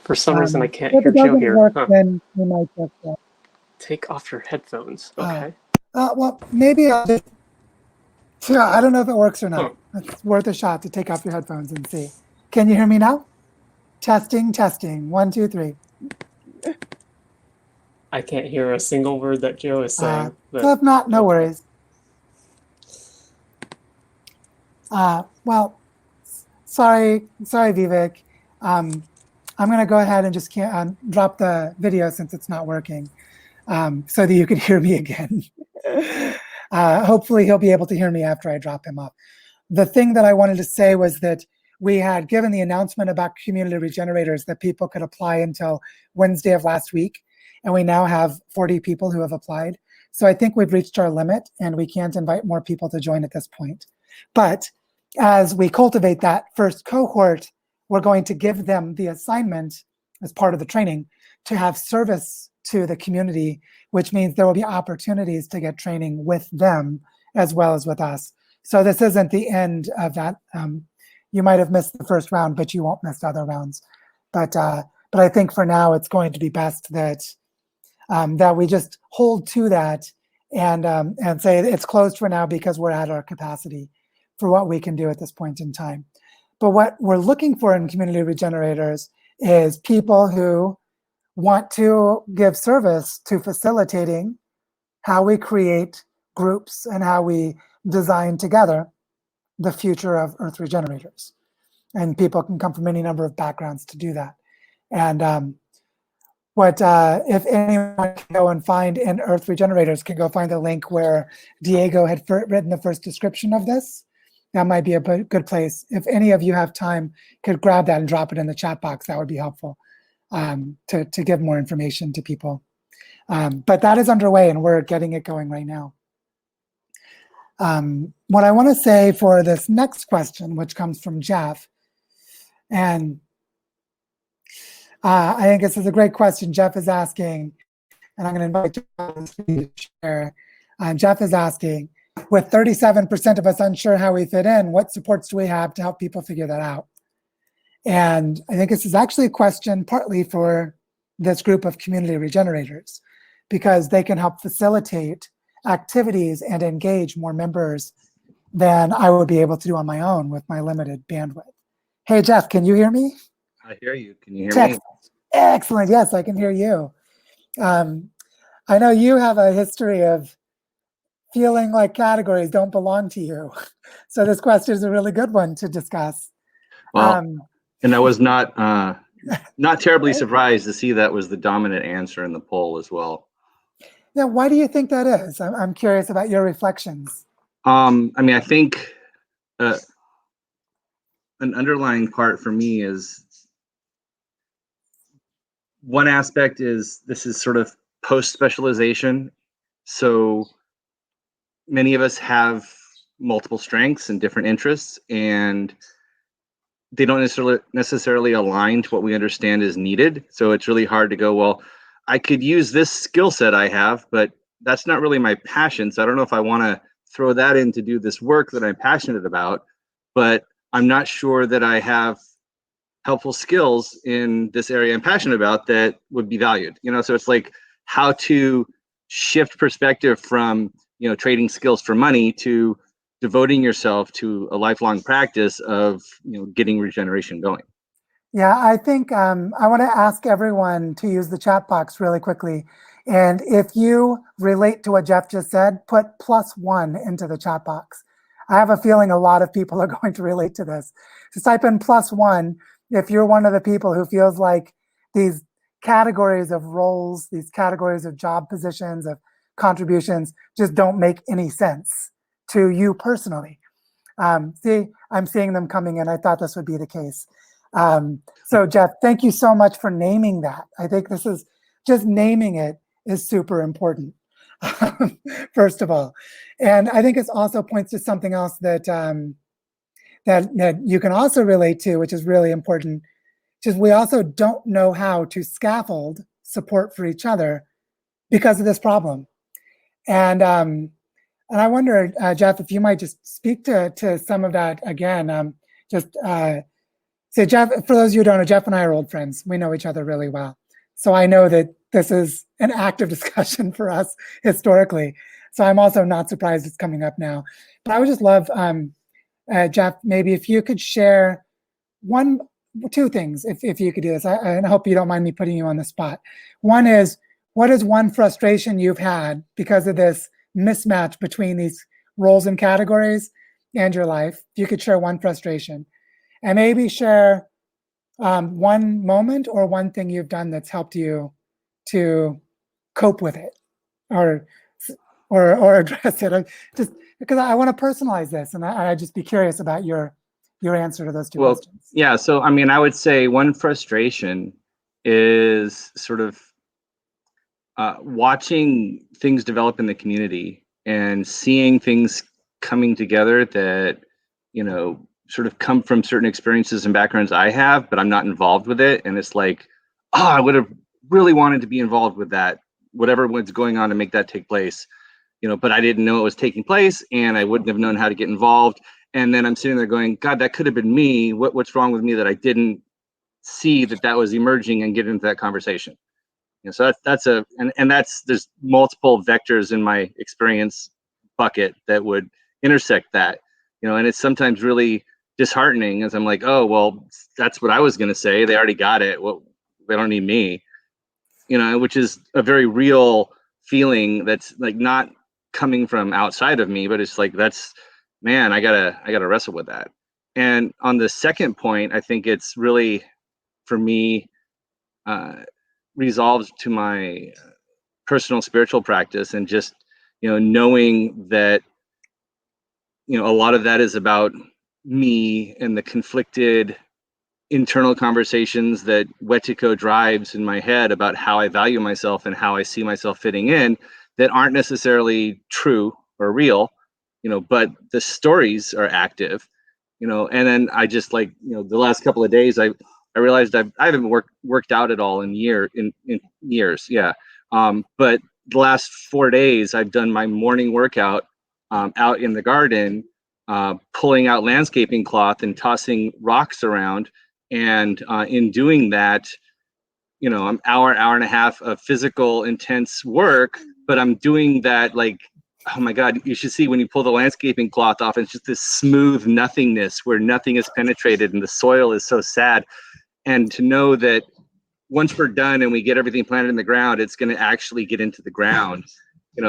For some reason, I can't hear Joe here. Work, then we might just take off your headphones. Okay. Well, maybe I'll just. Yeah, I don't know if it works or not. It's worth a shot to take off your headphones and see. Can you hear me now? Testing, testing. 1, 2, 3. I can't hear a single word that Joe is saying. So if not, no worries. Well, sorry, Vivek. I'm going to go ahead and just drop the video since it's not working, so that you can hear me again. Hopefully he'll be able to hear me after I drop him off. The thing that I wanted to say was that we had given the announcement about community regenerators that people could apply until Wednesday of last week, and we now have 40 people who have applied. So I think we've reached our limit, and we can't invite more people to join at this point. But as we cultivate that first cohort, we're going to give them the assignment as part of the training to have service to the community, which means there will be opportunities to get training with them as well as with us. So this isn't the end of that. You might have missed the first round, but you won't miss other rounds. But I think for now, it's going to be best that that we just hold to that and say it's closed for now because we're at our capacity for what we can do at this point in time. But what we're looking for in community regenerators is people who want to give service to facilitating how we create groups and how we design together the future of Earth regenerators. And people can come from any number of backgrounds to do that. And if anyone can go and find in Earth regenerators, can go find the link where Diego had written the first description of this. That might be a good place. If any of you have time, could grab that and drop it in the chat box. That would be helpful to give more information to people. But that is underway, and we're getting it going right now. What I want to say for this next question, which comes from Jeff, and I think this is a great question. Jeff is asking, and I'm going to invite you to share. Jeff is asking, with 37% of us unsure how we fit in, what supports do we have to help people figure that out? And I think this is actually a question partly for this group of community regenerators, because they can help facilitate activities and engage more members than I would be able to do on my own with my limited bandwidth. Hey, Jeff, can you hear me? I hear you. Can you hear me? Excellent. Yes, I can hear you. I know you have a history of feeling like categories don't belong to you. So this question is a really good one to discuss. Well, and I was not terribly surprised to see that was the dominant answer in the poll as well. Yeah, why do you think that is? I'm curious about your reflections. I mean, I think an underlying part for me is one aspect is this is sort of post-specialization. So many of us have multiple strengths and different interests, and they don't necessarily align to what we understand is needed. So it's really hard to go, well, I could use this skill set I have, but that's not really my passion. So I don't know if I want to throw that in to do this work that I'm passionate about, but I'm not sure that I have helpful skills in this area I'm passionate about that would be valued. So it's like how to shift perspective from, trading skills for money to devoting yourself to a lifelong practice of, getting regeneration going. Yeah, I think I want to ask everyone to use the chat box really quickly. And if you relate to what Jeff just said, put +1 into the chat box. I have a feeling a lot of people are going to relate to this. Just type in +1 if you're one of the people who feels like these categories of roles, these categories of job positions, of contributions just don't make any sense to you personally. See, I'm seeing them coming in. I thought this would be the case. So Jeff, thank you so much for naming that. I think this is just naming it is super important, first of all. And I think it also points to something else that, that you can also relate to, which is really important, which is we also don't know how to scaffold support for each other because of this problem. And I wonder, Jeff, if you might just speak to some of that again. So Jeff, for those of you who don't know, Jeff and I are old friends. We know each other really well. So I know that this is an active discussion for us historically. So I'm also not surprised it's coming up now. But I would just love, Jeff, maybe if you could share two things, if you could do this. I hope you don't mind me putting you on the spot. One is, what is one frustration you've had because of this mismatch between these roles and categories and your life? If you could share one frustration. And maybe share one moment or one thing you've done that's helped you to cope with it or address it. Just because I want to personalize this, and I'd just be curious about your answer to those two questions. Yeah, so I would say one frustration is sort of watching things develop in the community and seeing things coming together that, sort of come from certain experiences and backgrounds I have, but I'm not involved with it. And it's like, I would have really wanted to be involved with that, whatever was going on to make that take place, but I didn't know it was taking place and I wouldn't have known how to get involved. And then I'm sitting there going, God, that could have been me. What's wrong with me that I didn't see that was emerging and get into that conversation? So there's multiple vectors in my experience bucket that would intersect that, and it's sometimes really disheartening as I'm like, oh, well, that's what I was going to say. They already got it. Well, they don't need me, which is a very real feeling that's like not coming from outside of me, but it's like, I gotta wrestle with that. And on the second point, I think it's really, for me, resolved to my personal spiritual practice and just, knowing that, a lot of that is about me and the conflicted internal conversations that Wetiko drives in my head about how I value myself and how I see myself fitting in that aren't necessarily true or real, but the stories are active, and then I just the last couple of days, I realized I haven't worked out at all in years. Yeah. But the last 4 days I've done my morning workout out in the garden, pulling out landscaping cloth and tossing rocks around. And in doing that, I'm hour and a half of physical intense work, but I'm doing that oh my God, you should see when you pull the landscaping cloth off, it's just this smooth nothingness where nothing is penetrated and the soil is so sad. And to know that once we're done and we get everything planted in the ground, it's going to actually get into the ground,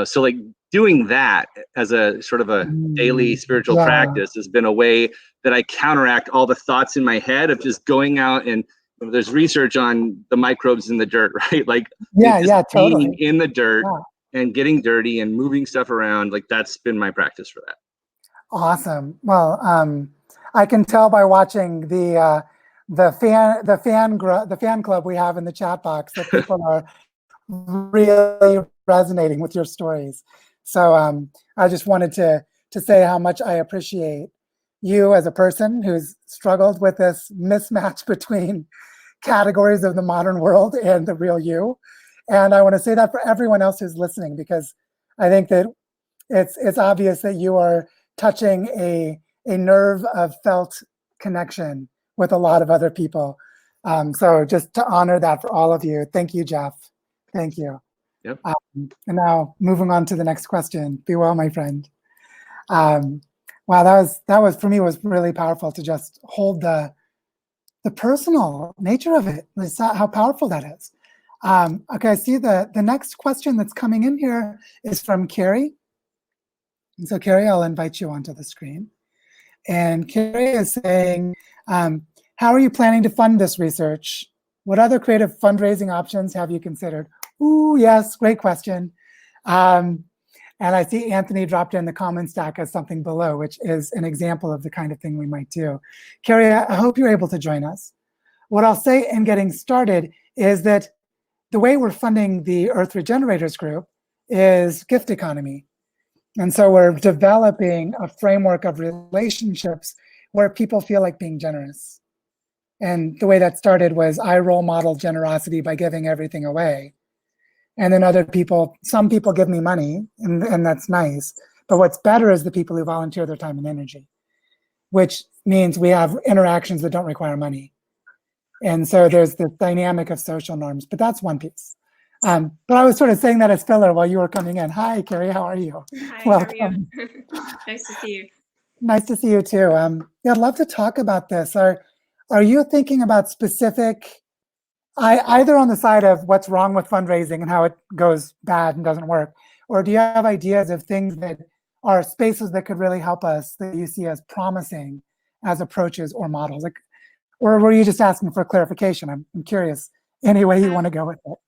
so doing that as a sort of a daily spiritual practice has been a way that I counteract all the thoughts in my head of just going out and there's research on the microbes in the dirt, right? Totally. Being in the dirt and getting dirty and moving stuff around, that's been my practice for that. Awesome. Well, I can tell by watching the fan club we have in the chat box that people are really resonating with your stories. So I just wanted to say how much I appreciate you as a person who's struggled with this mismatch between categories of the modern world and the real you. And I want to say that for everyone else who's listening, because I think that it's obvious that you are touching a nerve of felt connection with a lot of other people. So just to honor that for all of you. Thank you, Jeff. Thank you. Yep. And now moving on to the next question. Be well, my friend. Wow, that was for me was really powerful to just hold the personal nature of it. How powerful that is. Okay, I see the next question that's coming in here is from Carrie. And so Carrie, I'll invite you onto the screen. And Carrie is saying, how are you planning to fund this research? What other creative fundraising options have you considered? Ooh, yes, great question. And I see Anthony dropped in the comment stack as something below, which is an example of the kind of thing we might do. Carrie, I hope you're able to join us. What I'll say in getting started is that the way we're funding the Earth Regenerators group is gift economy. And so we're developing a framework of relationships where people feel like being generous. And the way that started was I role model generosity by giving everything away. And then some people give me money, and that's nice. But what's better is the people who volunteer their time and energy, which means we have interactions that don't require money. And so there's the dynamic of social norms, but that's one piece. But I was sort of saying that as filler while you were coming in. Hi, Carrie, how are you? Hi, welcome. How are you? Nice to see you. Nice to see you too. Yeah, I'd love to talk about this. Are you thinking about specific, either on the side of what's wrong with fundraising and how it goes bad and doesn't work, or do you have ideas of things that are spaces that could really help us that you see as promising as approaches or models? Like, or were you just asking for clarification? I'm curious. Any way you want to go with it?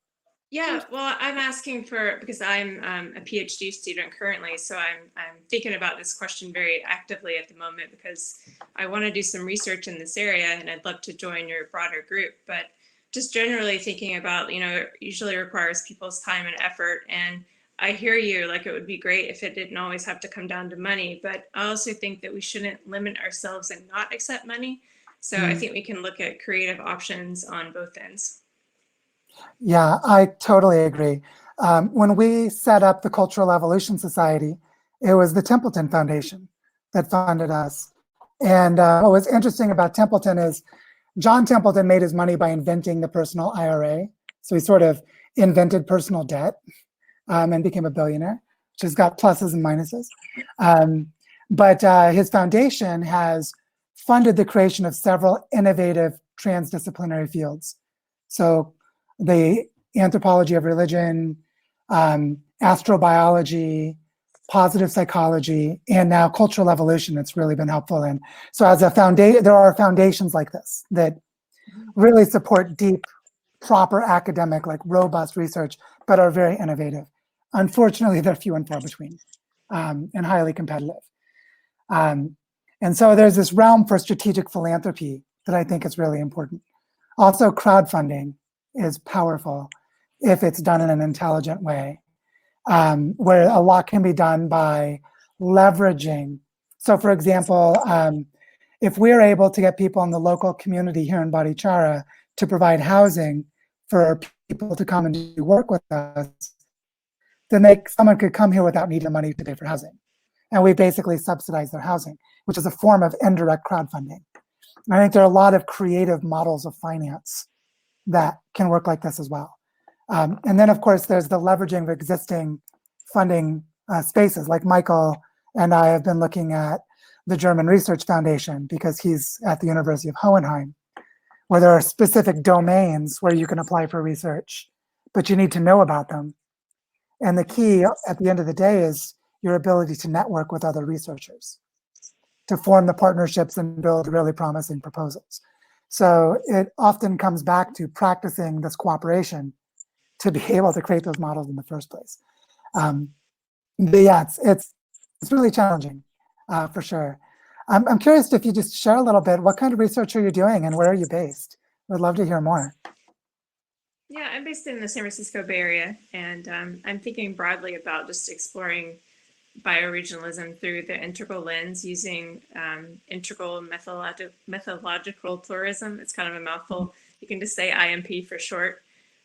Yeah, well, I'm asking for, because I'm a PhD student currently, so I'm thinking about this question very actively at the moment because I want to do some research in this area and I'd love to join your broader group. But just generally thinking about, it usually requires people's time and effort. And I hear you, like it would be great if it didn't always have to come down to money, but I also think that we shouldn't limit ourselves and not accept money. So I think we can look at creative options on both ends. Yeah, I totally agree. When we set up the Cultural Evolution Society, it was the Templeton Foundation that funded us. And what was interesting about Templeton is John Templeton made his money by inventing the personal IRA. So he sort of invented personal debt and became a billionaire, which has got pluses and minuses. But his foundation has funded the creation of several innovative transdisciplinary fields. So the anthropology of religion, astrobiology, positive psychology, and now cultural evolution that's really been helpful in. So as a foundation, there are foundations like this that really support deep, proper academic, like robust research, but are very innovative. Unfortunately, they're few and far between and highly competitive. And so there's this realm for strategic philanthropy that I think is really important. Also, crowdfunding is powerful if it's done in an intelligent way, where a lot can be done by leveraging. So for example, if we're able to get people in the local community here in Barichara to provide housing for people to come and do work with us, then someone could come here without needing money to pay for housing. And we basically subsidize their housing, which is a form of indirect crowdfunding. And I think there are a lot of creative models of finance that can work like this as well. And then, of course, there's the leveraging of existing funding spaces. Like Michael and I have been looking at the German Research Foundation because he's at the University of Hohenheim, where there are specific domains where you can apply for research, but you need to know about them. And the key at the end of the day is your ability to network with other researchers, to form the partnerships and build really promising proposals. So it often comes back to practicing this cooperation to be able to create those models in the first place. But yeah, it's really challenging for sure. I'm curious if you just share a little bit, what kind of research are you doing and where are you based? We'd love to hear more. Yeah, I'm based in the San Francisco Bay Area, and I'm thinking broadly about just exploring bioregionalism through the integral lens using integral methodological tourism. It's kind of a mouthful. You can just say IMP for short.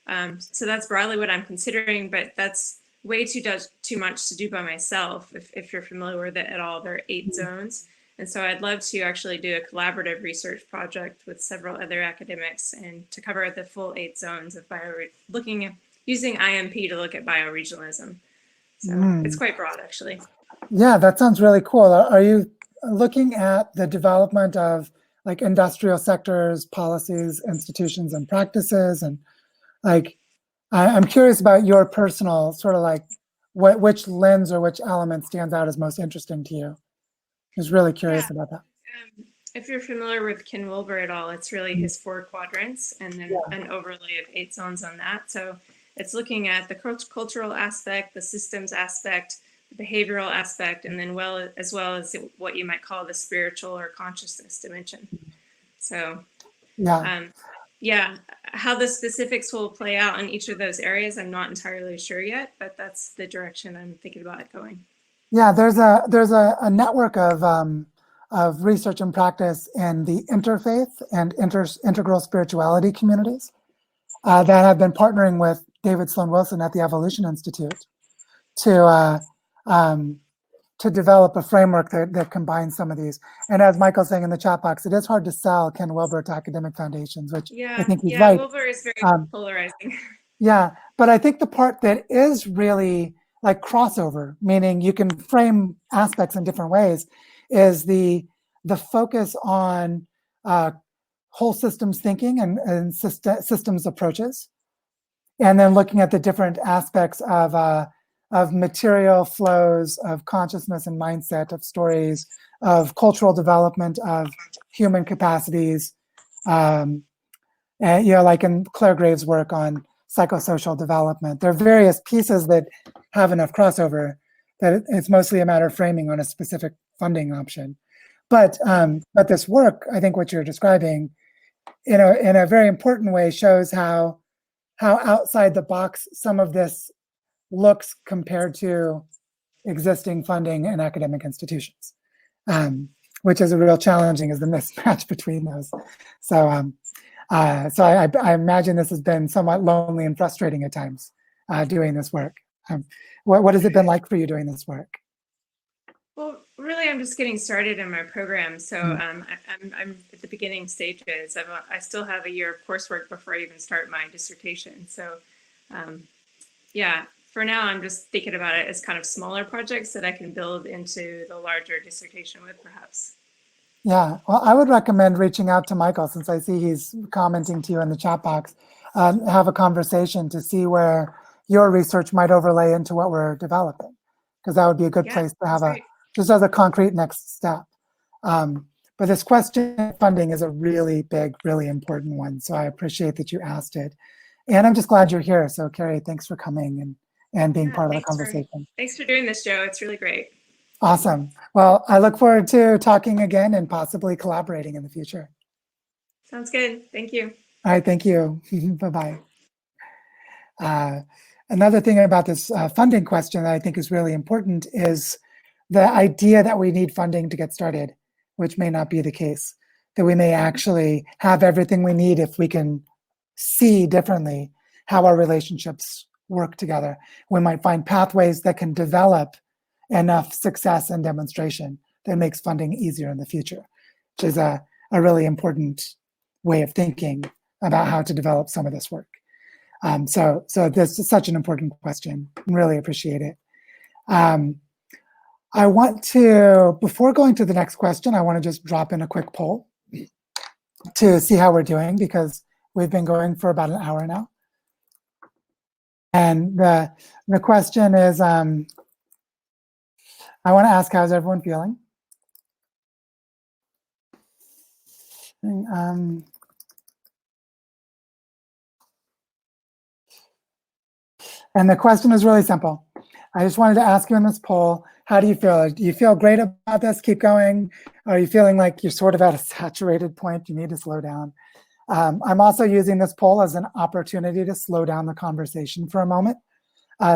So that's broadly what I'm considering, but that's way too much to do by myself. If you're familiar with it at all, there are 8 zones. And so I'd love to actually do a collaborative research project with several other academics and to cover the full 8 zones of using IMP to look at bioregionalism. So it's quite broad, actually. Yeah, that sounds really cool. Are you looking at the development of like industrial sectors, policies, institutions, and practices? And like, I'm curious about your personal sort of like which lens or which element stands out as most interesting to you. I was really curious about that. If you're familiar with Ken Wilber at all, it's really his 4 quadrants and then an overlay of 8 zones on that. So it's looking at the cultural aspect, the systems aspect, the behavioral aspect, and then as well as what you might call the spiritual or consciousness dimension. So how the specifics will play out in each of those areas, I'm not entirely sure yet, but that's the direction I'm thinking about it going. Yeah, there's a network of research and practice in the interfaith and integral spirituality communities that have been partnering with David Sloan Wilson at the Evolution Institute to develop a framework that combines some of these. And as Michael's saying in the chat box, it is hard to sell Ken Wilber to academic foundations, which I think he's right. Wilber is very polarizing. Yeah, but I think the part that is really like crossover, meaning you can frame aspects in different ways, is the focus on whole systems thinking and systems approaches, and then looking at the different aspects of material flows, of consciousness and mindset, of stories, of cultural development, of human capacities, and like in Claire Graves' work on psychosocial development. There are various pieces that have enough crossover that it's mostly a matter of framing on a specific funding option. But this work, I think what you're describing, in a very important way, shows how outside the box some of this looks compared to existing funding in academic institutions, which is a real challenging is the mismatch between those. So I imagine this has been somewhat lonely and frustrating at times doing this work. What has it been like for you doing this work? Well, really, I'm just getting started in my program, so I'm at the beginning stages. I still have a year of coursework before I even start my dissertation. So, for now, I'm just thinking about it as kind of smaller projects that I can build into the larger dissertation with, perhaps. Yeah, well, I would recommend reaching out to Michael, since I see he's commenting to you in the chat box, have a conversation to see where your research might overlay into what we're developing, because that would be a good place to have just as a concrete next step. But this question of funding is a really big, really important one. So I appreciate that you asked it. And I'm just glad you're here. So Carrie, thanks for coming and being part of the conversation. Thanks for doing this, Joe. It's really great. Awesome. Well, I look forward to talking again and possibly collaborating in the future. Sounds good. Thank you. All right. Thank you. Bye-bye. Another thing about this funding question that I think is really important is the idea that we need funding to get started, which may not be the case, that we may actually have everything we need if we can see differently how our relationships work together. We might find pathways that can develop enough success and demonstration that makes funding easier in the future, which is a really important way of thinking about how to develop some of this work. So this is such an important question. Really appreciate it. I want to, before going to the next question, I want to just drop in a quick poll to see how we're doing, because we've been going for about an hour now. And the question is, I want to ask, how's everyone feeling? And the question is really simple. I just wanted to ask you in this poll, how do you feel? Do you feel great about this? Keep going? Are you feeling like you're sort of at a saturated point? You need to slow down? I'm also using this poll as an opportunity to slow down the conversation for a moment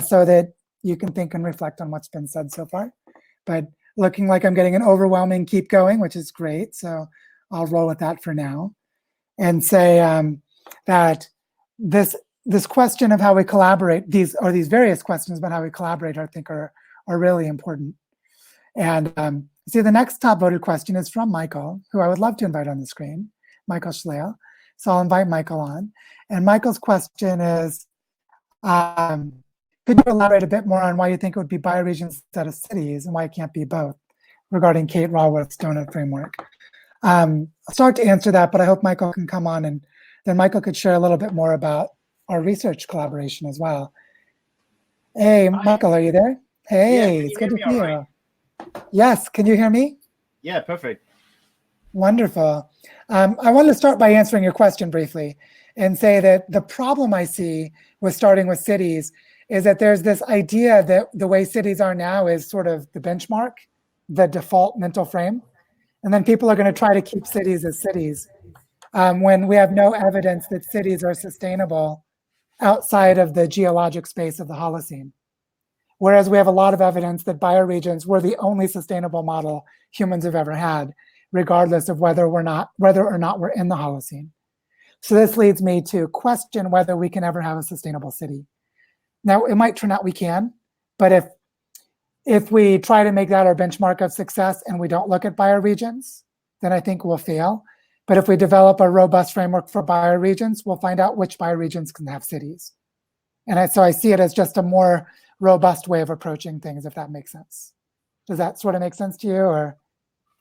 so that you can think and reflect on what's been said so far. But looking like I'm getting an overwhelming keep going, which is great. So I'll roll with that for now and say that this question of how we collaborate, these various questions about how we collaborate, I think are really important. And see, the next top voted question is from Michael, who I would love to invite on the screen, Michael Schleil. So I'll invite Michael on. And Michael's question is, could you elaborate a bit more on why you think it would be bioregions instead of cities and why it can't be both regarding Kate Raworth's donut framework? I'll start to answer that, but I hope Michael can come on and then Michael could share a little bit more about our research collaboration as well. Hey, Michael, are you there? Hey, yeah, it's good to see you. Right? Yes, can you hear me? Yeah, perfect. Wonderful. I wanted to start by answering your question briefly and say that the problem I see with starting with cities is that there's this idea that the way cities are now is sort of the benchmark, the default mental frame. And then people are going to try to keep cities as cities when we have no evidence that cities are sustainable outside of the geologic space of the Holocene. Whereas we have a lot of evidence that bioregions were the only sustainable model humans have ever had, regardless of whether or not we're in the Holocene. So this leads me to question whether we can ever have a sustainable city. Now, it might turn out we can, but if we try to make that our benchmark of success and we don't look at bioregions, then I think we'll fail. But if we develop a robust framework for bioregions, we'll find out which bioregions can have cities. And so I see it as just a more robust way of approaching things, if that makes sense. Does that sort of make sense to you, or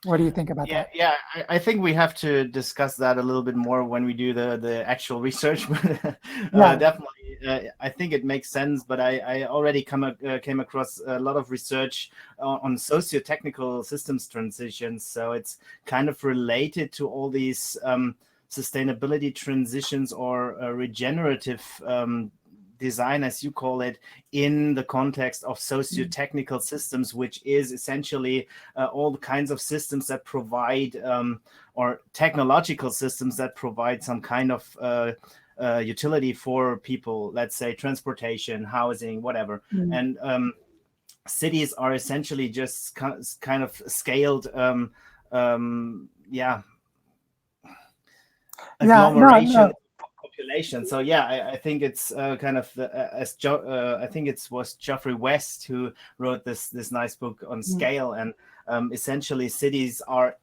what do you think about that? Yeah, I think we have to discuss that a little bit more when we do the actual research. But definitely, I think it makes sense. But I already came across a lot of research on socio-technical systems transitions. So it's kind of related to all these sustainability transitions or regenerative design, as you call it, in the context of socio-technical systems, which is essentially all the kinds of systems that provide or technological systems that provide some kind of utility for people, let's say transportation, housing, whatever. And cities are essentially just kind of scaled agglomeration. Population. So yeah, I think it's kind of I think it was Geoffrey West who wrote this nice book on scale, and essentially cities are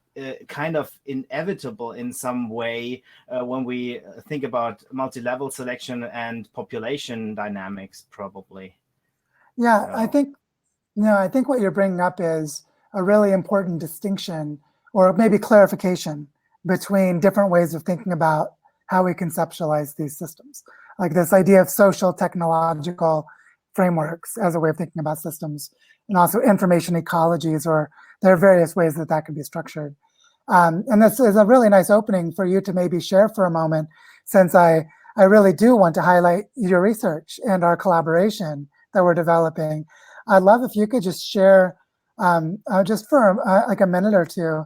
kind of inevitable in some way when we think about multi-level selection and population dynamics, probably. Yeah, so. I think what you're bringing up is a really important distinction or maybe clarification between different ways of thinking about how we conceptualize these systems. Like this idea of social technological frameworks as a way of thinking about systems, and also information ecologies, or there are various ways that that can be structured. And this is a really nice opening for you to maybe share for a moment, since I really do want to highlight your research and our collaboration that we're developing. I'd love if you could just share, just for like a minute or two,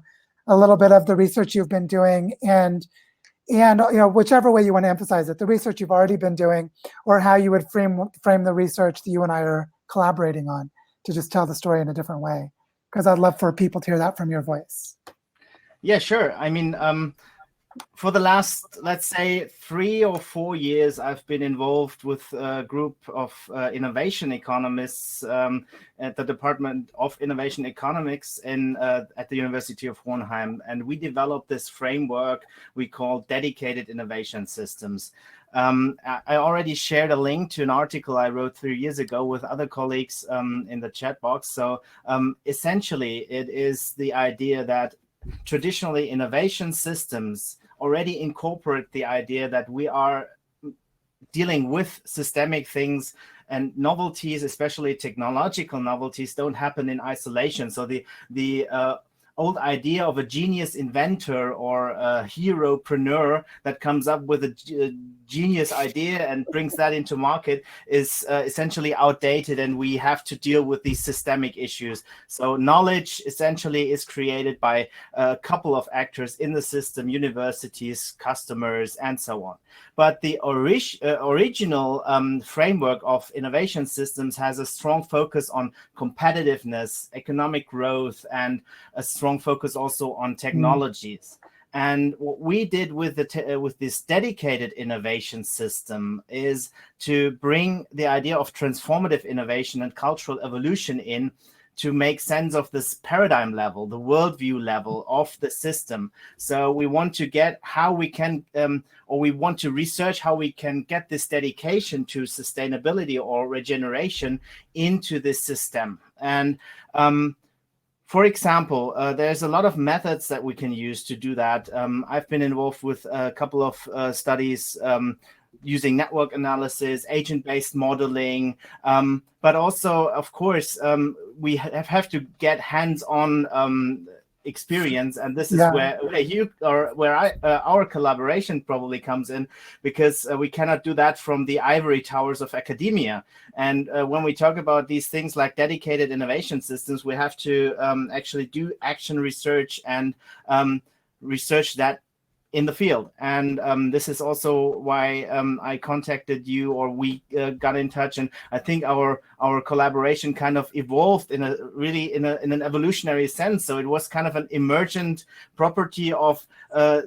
a little bit of the research you've been doing, and whichever way you want to emphasize it, the research you've already been doing, or how you would frame the research that you and I are collaborating on, to just tell the story in a different way, because I'd love for people to hear that from your voice. Yeah, sure. I mean, for the last, let's say, 3 or 4 years, I've been involved with a group of innovation economists at the Department of Innovation Economics at the University of Hohenheim. And we developed this framework we call dedicated innovation systems. I already shared a link to an article I wrote 3 years ago with other colleagues in the chat box. So essentially, it is the idea that traditionally innovation systems already incorporate the idea that we are dealing with systemic things, and novelties, especially technological novelties, don't happen in isolation. So the old idea of a genius inventor or a heropreneur that comes up with a genius idea and brings that into market is essentially outdated, and we have to deal with these systemic issues. So knowledge essentially is created by a couple of actors in the system, universities, customers, and so on. But the original framework of innovation systems has a strong focus on competitiveness, economic growth, and a strong focus also on technologies. And what we did with this dedicated innovation system is to bring the idea of transformative innovation and cultural evolution in, to make sense of this paradigm level, the worldview level of the system. So we want to get how we can, or we want to research how we can get this dedication to sustainability or regeneration into this system. And for example, there's a lot of methods that we can use to do that. I've been involved with a couple of studies using network analysis, agent-based modeling, but also, of course, we have to get hands-on experience, and this is where our collaboration probably comes in, because we cannot do that from the ivory towers of academia. And when we talk about these things like dedicated innovation systems, we have to actually do action research and research that in the field. And this is also why I contacted you, or we got in touch. And I think our collaboration kind of evolved in an evolutionary sense. So it was kind of an emergent property of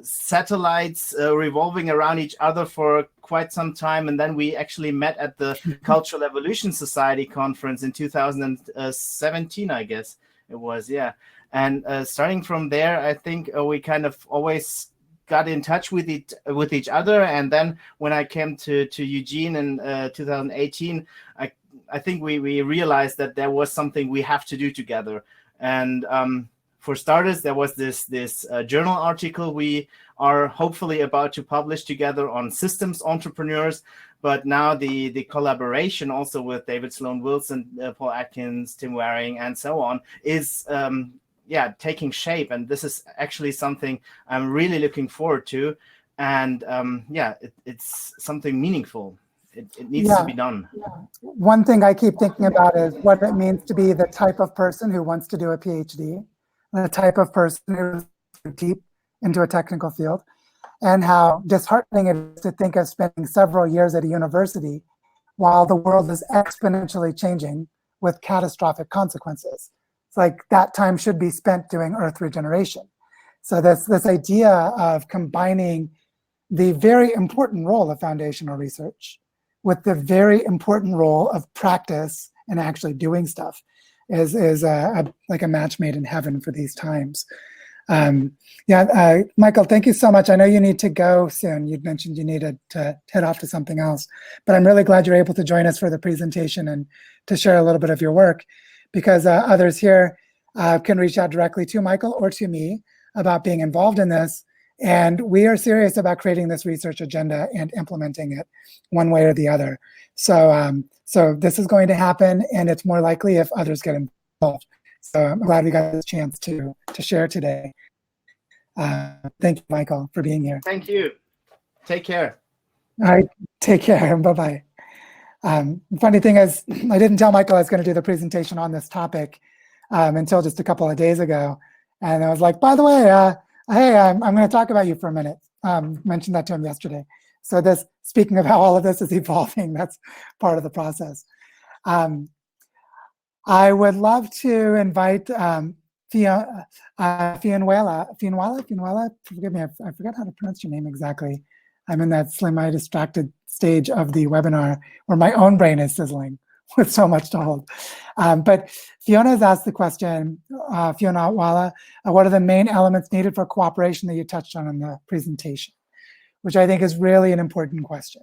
satellites revolving around each other for quite some time. And then we actually met at the Cultural Evolution Society conference in 2017, I guess it was. Yeah. And starting from there, I think we kind of always got in touch with each other. And then when I came to Eugene in 2018, I think we realized that there was something we have to do together. And for starters, there was this journal article we are hopefully about to publish together on systems entrepreneurs. But now the collaboration also with David Sloan Wilson, Paul Atkins, Tim Waring, and so on is taking shape. And this is actually something I'm really looking forward to. And it's something meaningful. It needs to be done. Yeah. One thing I keep thinking about is what it means to be the type of person who wants to do a PhD, and the type of person who's deep into a technical field, and how disheartening it is to think of spending several years at a university while the world is exponentially changing with catastrophic consequences. It's like that time should be spent doing Earth regeneration. So this idea of combining the very important role of foundational research with the very important role of practice and actually doing stuff is like a match made in heaven for these times. Michael, thank you so much. I know you need to go soon. You'd mentioned you needed to head off to something else, but I'm really glad you're able to join us for the presentation and to share a little bit of your work, because others here can reach out directly to Michael or to me about being involved in this. And we are serious about creating this research agenda and implementing it one way or the other. So this is going to happen, and it's more likely if others get involved. So I'm glad we got this chance to share today. Thank you, Michael, for being here. Thank you. Take care. All right, take care. Bye-bye. Funny thing is, I didn't tell Michael I was going to do the presentation on this topic until just a couple of days ago. And I was like, by the way, hey, I'm going to talk about you for a minute. Mentioned that to him yesterday. So speaking of how all of this is evolving, that's part of the process. I would love to invite Fianuela, forgive me, I forgot how to pronounce your name exactly. I'm in that semi-distracted stage of the webinar where my own brain is sizzling with so much to hold. But Fiona has asked the question, Fianuela, what are the main elements needed for cooperation that you touched on in the presentation, which I think is really an important question.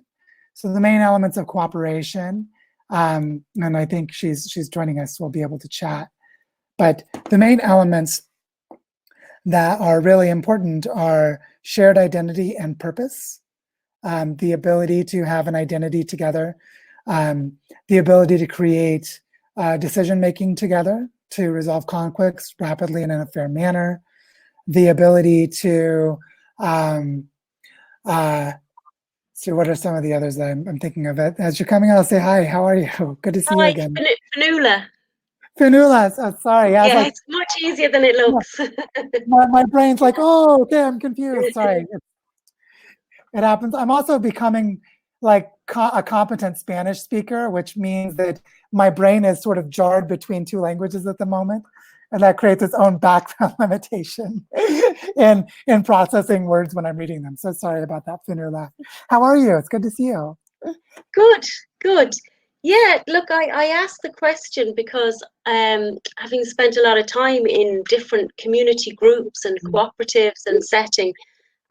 So the main elements of cooperation, and I think she's joining us, so we'll be able to chat. But the main elements that are really important are shared identity and purpose, the ability to have an identity together, the ability to create decision-making together, to resolve conflicts rapidly and in a fair manner, the ability to, so what are some of the others that I'm thinking of? As you're coming, I'll say hi. How are you? Good to see you again. Fanula. Fanula. Oh, sorry. Yeah, like, it's much easier than it looks. my brain's like, oh, okay, I'm confused. Sorry. It happens. I'm also becoming like a competent Spanish speaker, which means that my brain is sort of jarred between two languages at the moment. And that creates its own background limitation in processing words when I'm reading them. So sorry about that, Fanula. How are you? It's good to see you. Good, good. Yeah, look, I asked the question because having spent a lot of time in different community groups and cooperatives and setting,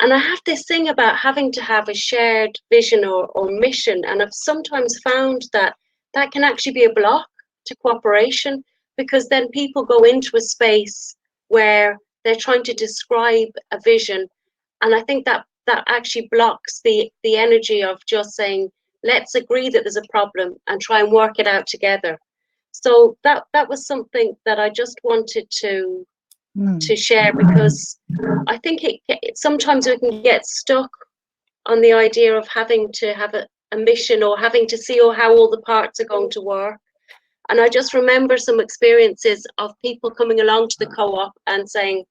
and I have this thing about having to have a shared vision or mission. And I've sometimes found that that can actually be a block to cooperation, because then people go into a space where they're trying to describe a vision. And I think that actually blocks the energy of just saying, let's agree that there's a problem and try and work it out together. So that was something that I just wanted to share, because I think sometimes we can get stuck on the idea of having to have a mission or having to see how all the parts are going to work. And I just remember some experiences of people coming along to the co-op and saying,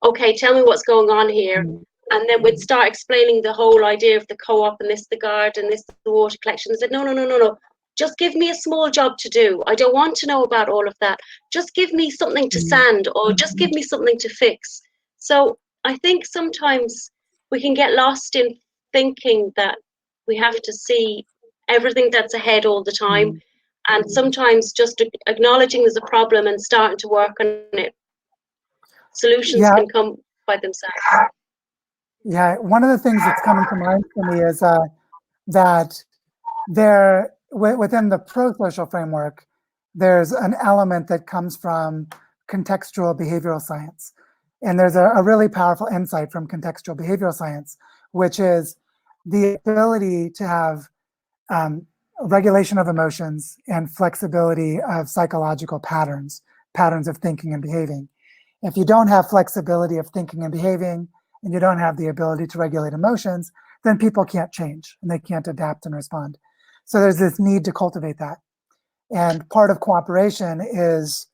okay, tell me what's going on here. And then we'd start explaining the whole idea of the co-op and this, the garden, this, the water collection. I said, no. Just give me a small job to do. I don't want to know about all of that. Just give me something to sand, or just give me something to fix. So I think sometimes we can get lost in thinking that we have to see everything that's ahead all the time. And sometimes just acknowledging there's a problem and starting to work on it. Solutions can come by themselves. Yeah, one of the things that's coming to mind for me is that within the pro-social framework, there's an element that comes from contextual behavioral science. And there's a really powerful insight from contextual behavioral science, which is the ability to have regulation of emotions and flexibility of psychological patterns of thinking and behaving. If you don't have flexibility of thinking and behaving, and you don't have the ability to regulate emotions, then people can't change and they can't adapt and respond. So there's this need to cultivate that. And part of cooperation is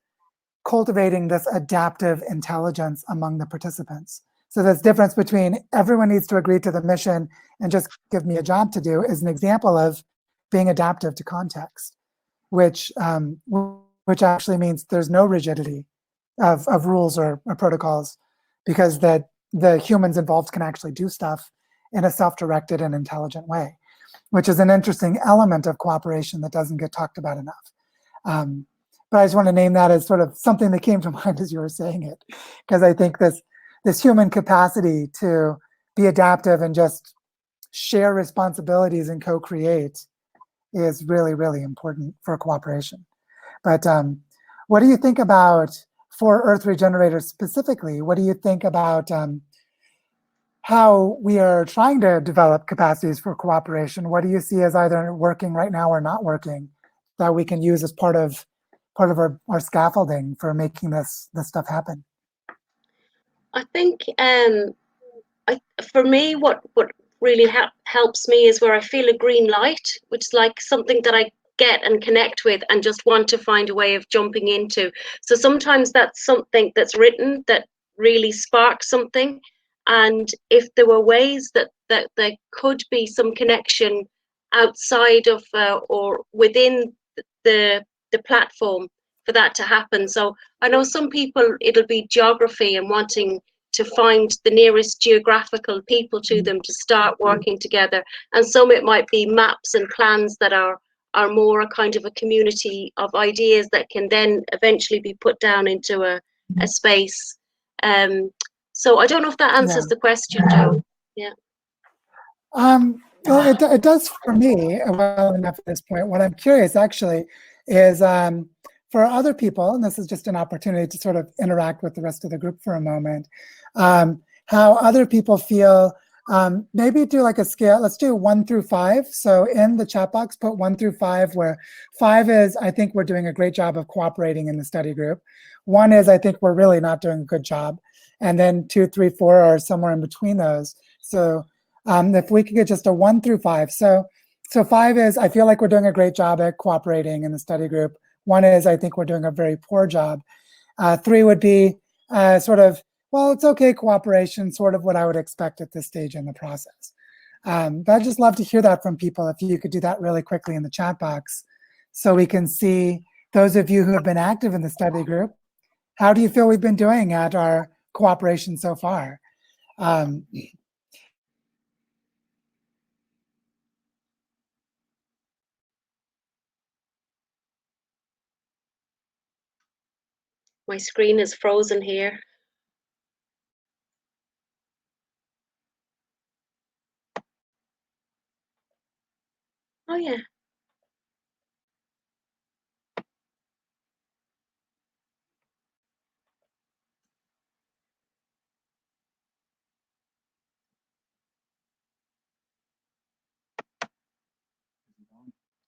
cultivating this adaptive intelligence among the participants. So this difference between everyone needs to agree to the mission and just give me a job to do is an example of being adaptive to context, which actually means there's no rigidity of rules or protocols, because that the humans involved can actually do stuff in a self-directed and intelligent way, which is an interesting element of cooperation that doesn't get talked about enough. But I just want to name that as sort of something that came to mind as you were saying it, because I think this human capacity to be adaptive and just share responsibilities and co-create is really, really important for cooperation. But what do you think about, for Earth Regenerators specifically, what do you think about how we are trying to develop capacities for cooperation? What do you see as either working right now or not working that we can use as part of our scaffolding for making this stuff happen? I think for me, what really helps me is where I feel a green light, which is like something that I get and connect with and just want to find a way of jumping into. So sometimes that's something that's written that really sparks something. And if there were ways that there could be some connection outside of or within the platform for that to happen. So I know some people, it'll be geography and wanting to find the nearest geographical people to them to start working together. And some it might be maps and plans that are more a kind of a community of ideas that can then eventually be put down into a space. So I don't know if that answers the question, Joe. Yeah. Well, it does for me well enough at this point. What I'm curious actually is for other people, and this is just an opportunity to sort of interact with the rest of the group for a moment, how other people feel Maybe do like a scale. Let's do 1 through 5. So in the chat box, put 1 through 5, where 5 is, I think we're doing a great job of cooperating in the study group. 1 is, I think we're really not doing a good job. And then 2, 3, 4 are somewhere in between those. So if we could get just a 1 through 5. So 5 is, I feel like we're doing a great job at cooperating in the study group. 1 is, I think we're doing a very poor job. 3 would be sort of, well, it's okay, cooperation, sort of what I would expect at this stage in the process. But I'd just love to hear that from people, if you could do that really quickly in the chat box, so we can see those of you who have been active in the study group. How do you feel we've been doing at our cooperation so far? My screen is frozen here. Oh yeah.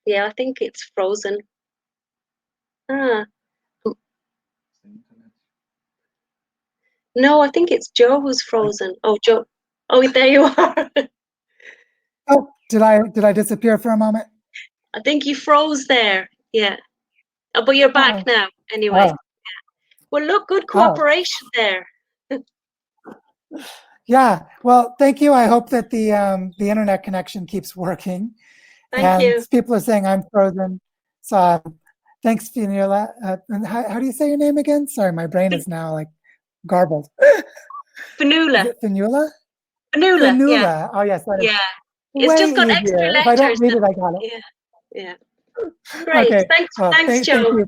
Yeah, I think it's frozen. Ah. No, I think it's Joe who's frozen. Oh, Joe. Oh, there you are. Oh, did I disappear for a moment? I think you froze there. Yeah. Oh, but you're back now anyway. Oh. Well, look, good cooperation there. Yeah, well, thank you. I hope that the internet connection keeps working. Thank you. People are saying I'm frozen. So thanks, Fionnuala. And how do you say your name again? Sorry, my brain is now like garbled. Fionnuala. Is it Fionnuala? Fionnuala, yeah. Fionnuala. Oh, yes. Yeah. It's just got extra easier. letters. If I don't read it, I got it. Yeah. Great. Okay. Thanks, Well, Joe.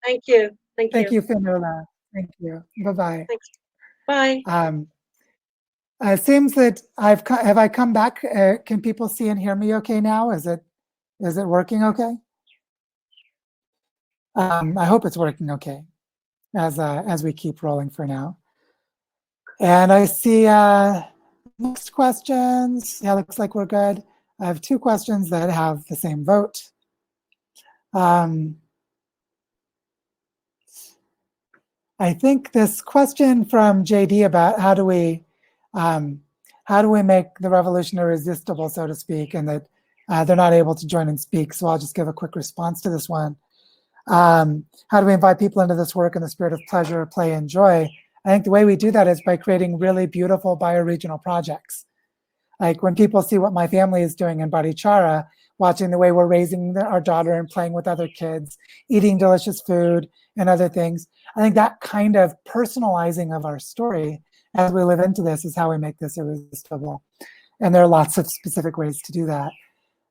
Thank you, Thank you. Fionnuala. Thank you. Bye-bye. Thanks. Bye. It seems that have I come back? Can people see and hear me okay now? Is it working okay? I hope it's working okay as we keep rolling for now. And I see next questions. Yeah, looks like we're good. I have 2 questions that have the same vote. I think this question from JD about how do we make the revolution irresistible, so to speak, and that they're not able to join and speak. So I'll just give a quick response to this one. How do we invite people into this work in the spirit of pleasure, play, and joy? I think the way we do that is by creating really beautiful bioregional projects. Like when people see what my family is doing in Barichara, watching the way we're raising our daughter and playing with other kids, eating delicious food and other things. I think that kind of personalizing of our story as we live into this is how we make this irresistible. And there are lots of specific ways to do that.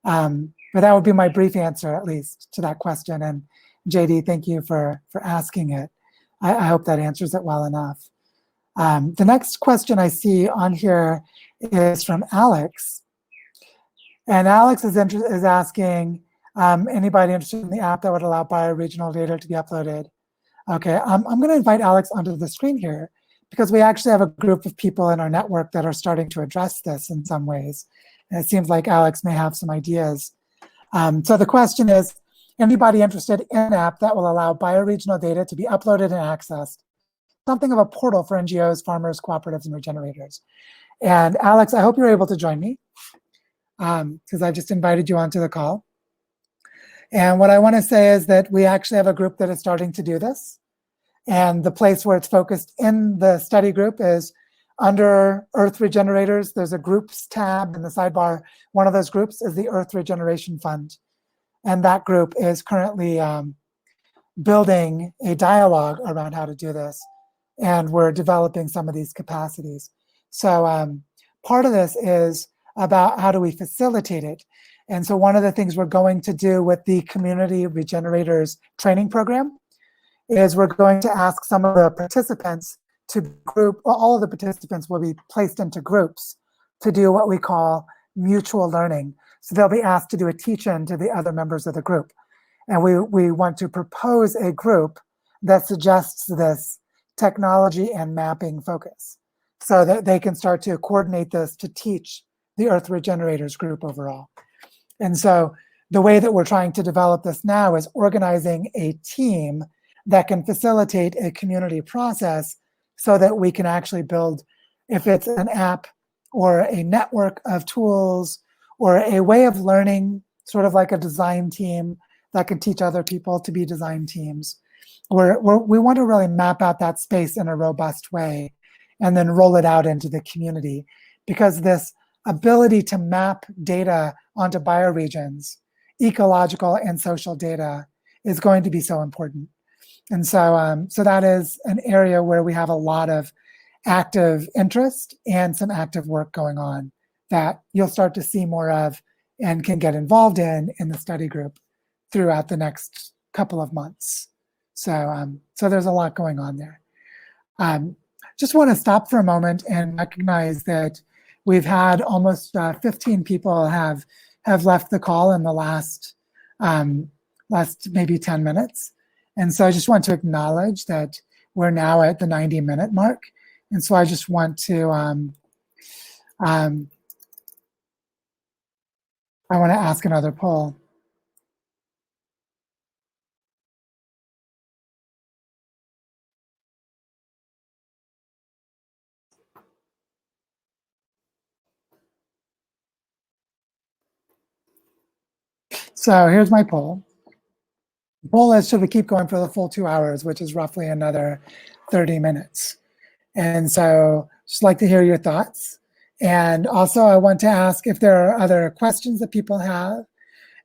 But that would be my brief answer, at least, to that question. And JD, thank you for asking it. I hope that answers it well enough. The next question I see on here is from Alex. And Alex is asking, anybody interested in the app that would allow bioregional data to be uploaded? Okay, I'm going to invite Alex onto the screen here, because we actually have a group of people in our network that are starting to address this in some ways. And it seems like Alex may have some ideas. So the question is, anybody interested in an app that will allow bioregional data to be uploaded and accessed? Something of a portal for NGOs, farmers, cooperatives, and regenerators. And Alex, I hope you're able to join me, because I just invited you onto the call. And what I want to say is that we actually have a group that is starting to do this. And the place where it's focused in the study group is under Earth Regenerators. There's a groups tab in the sidebar. One of those groups is the Earth Regeneration Fund. And that group is currently building a dialogue around how to do this. And we're developing some of these capacities. So part of this is about how do we facilitate it. And so one of the things we're going to do with the Community Regenerators training program is we're going to ask some of the participants to group, well, all of the participants will be placed into groups to do what we call mutual learning. So they'll be asked to do a teach-in to the other members of the group. And we want to propose a group that suggests this technology and mapping focus. so that they can start to coordinate this to teach the Earth Regenerators group overall. And so the way that we're trying to develop this now is organizing a team that can facilitate a community process so that we can actually build, if it's an app or a network of tools or a way of learning, sort of like a design team that can teach other people to be design teams. We want to really map out that space in a robust way and then roll it out into the community, because this ability to map data onto bioregions, ecological and social data, is going to be so important. And so, so that is an area where we have a lot of active interest and some active work going on that you'll start to see more of and can get involved in the study group throughout the next couple of months. So, so there's a lot going on there. Just want to stop for a moment and recognize that we've had almost 15 people have left the call in the last maybe 10 minutes. And so I just want to acknowledge that we're now at the 90-minute mark. And so I just want to, I want to ask another poll. So here's my poll. The poll is, should we keep going for the full 2 hours, which is roughly another 30 minutes? And so just like to hear your thoughts. And also I want to ask if there are other questions that people have.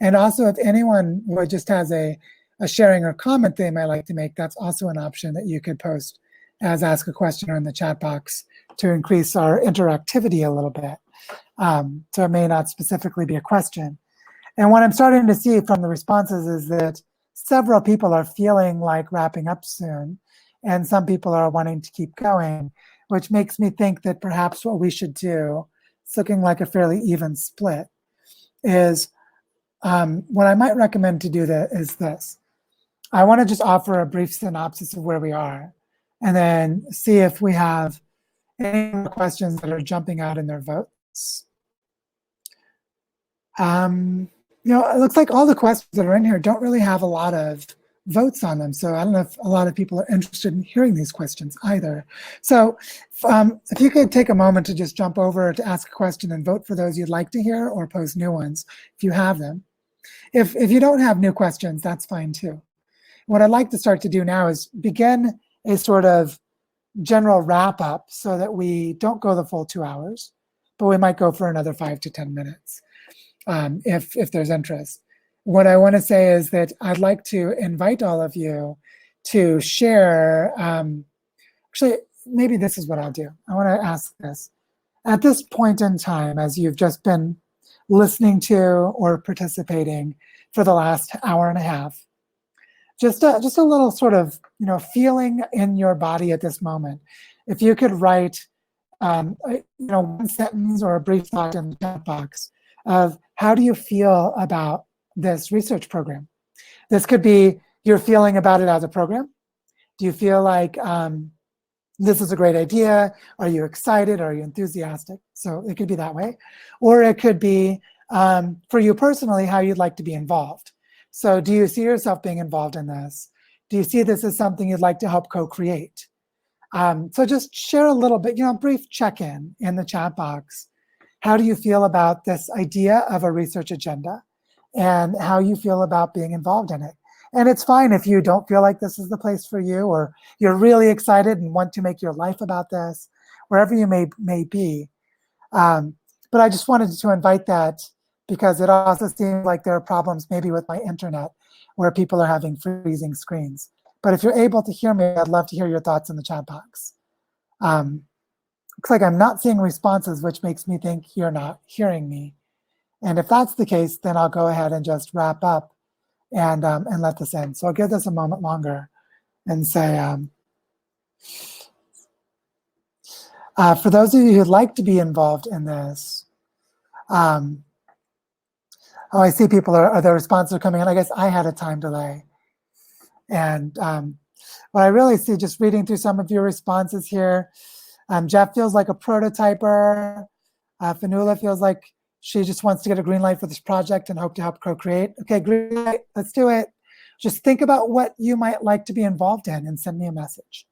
And also if anyone would just has a sharing or comment they might like to make, that's also an option that you could post as ask a question or in the chat box to increase our interactivity a little bit. So it may not specifically be a question. And what I'm starting to see from the responses is that several people are feeling like wrapping up soon, and some people are wanting to keep going, which makes me think that perhaps what we should do, it's looking like a fairly even split, is what I might recommend to do that is this. I want to just offer a brief synopsis of where we are, and then see if we have any more questions that are jumping out in their votes. You know, it looks like all the questions that are in here don't really have a lot of votes on them. So I don't know if a lot of people are interested in hearing these questions either. So if you could take a moment to just jump over to ask a question and vote for those you'd like to hear, or pose new ones if you have them. If you don't have new questions, that's fine too. What I'd like to start to do now is begin a sort of general wrap up so that we don't go the full 2 hours, but we might go for another 5 to 10 minutes. If there's interest. What I want to say is that I'd like to invite all of you to share, actually, maybe this is what I'll do. I want to ask this. At this point in time, as you've just been listening to or participating for the last hour and a half, just a little sort of, you know, feeling in your body at this moment. If you could write, you know, one sentence or a brief thought in the chat box of how do you feel about this research program? This could be your feeling about it as a program. Do you feel like this is a great idea? Are you excited? Are you enthusiastic? So it could be that way. Or it could be for you personally, how you'd like to be involved. So do you see yourself being involved in this? Do you see this as something you'd like to help co-create? So just share a little bit, you know, a brief check-in in the chat box. How do you feel about this idea of a research agenda and how you feel about being involved in it? And it's fine if you don't feel like this is the place for you, or you're really excited and want to make your life about this, wherever you may be. But I just wanted to invite that because it also seems like there are problems maybe with my internet where people are having freezing screens. But if you're able to hear me, I'd love to hear your thoughts in the chat box. Looks like I'm not seeing responses, which makes me think you're not hearing me. And if that's the case, then I'll go ahead and just wrap up and let this end. So I'll give this a moment longer and say, for those of you who'd like to be involved in this, oh, I see people the responses are coming in. I guess I had a time delay. And what I really see, just reading through some of your responses here, Jeff feels like a prototyper. Fanula feels like she just wants to get a green light for this project and hope to help co-create. Okay, green light, let's do it. Just think about what you might like to be involved in and send me a message.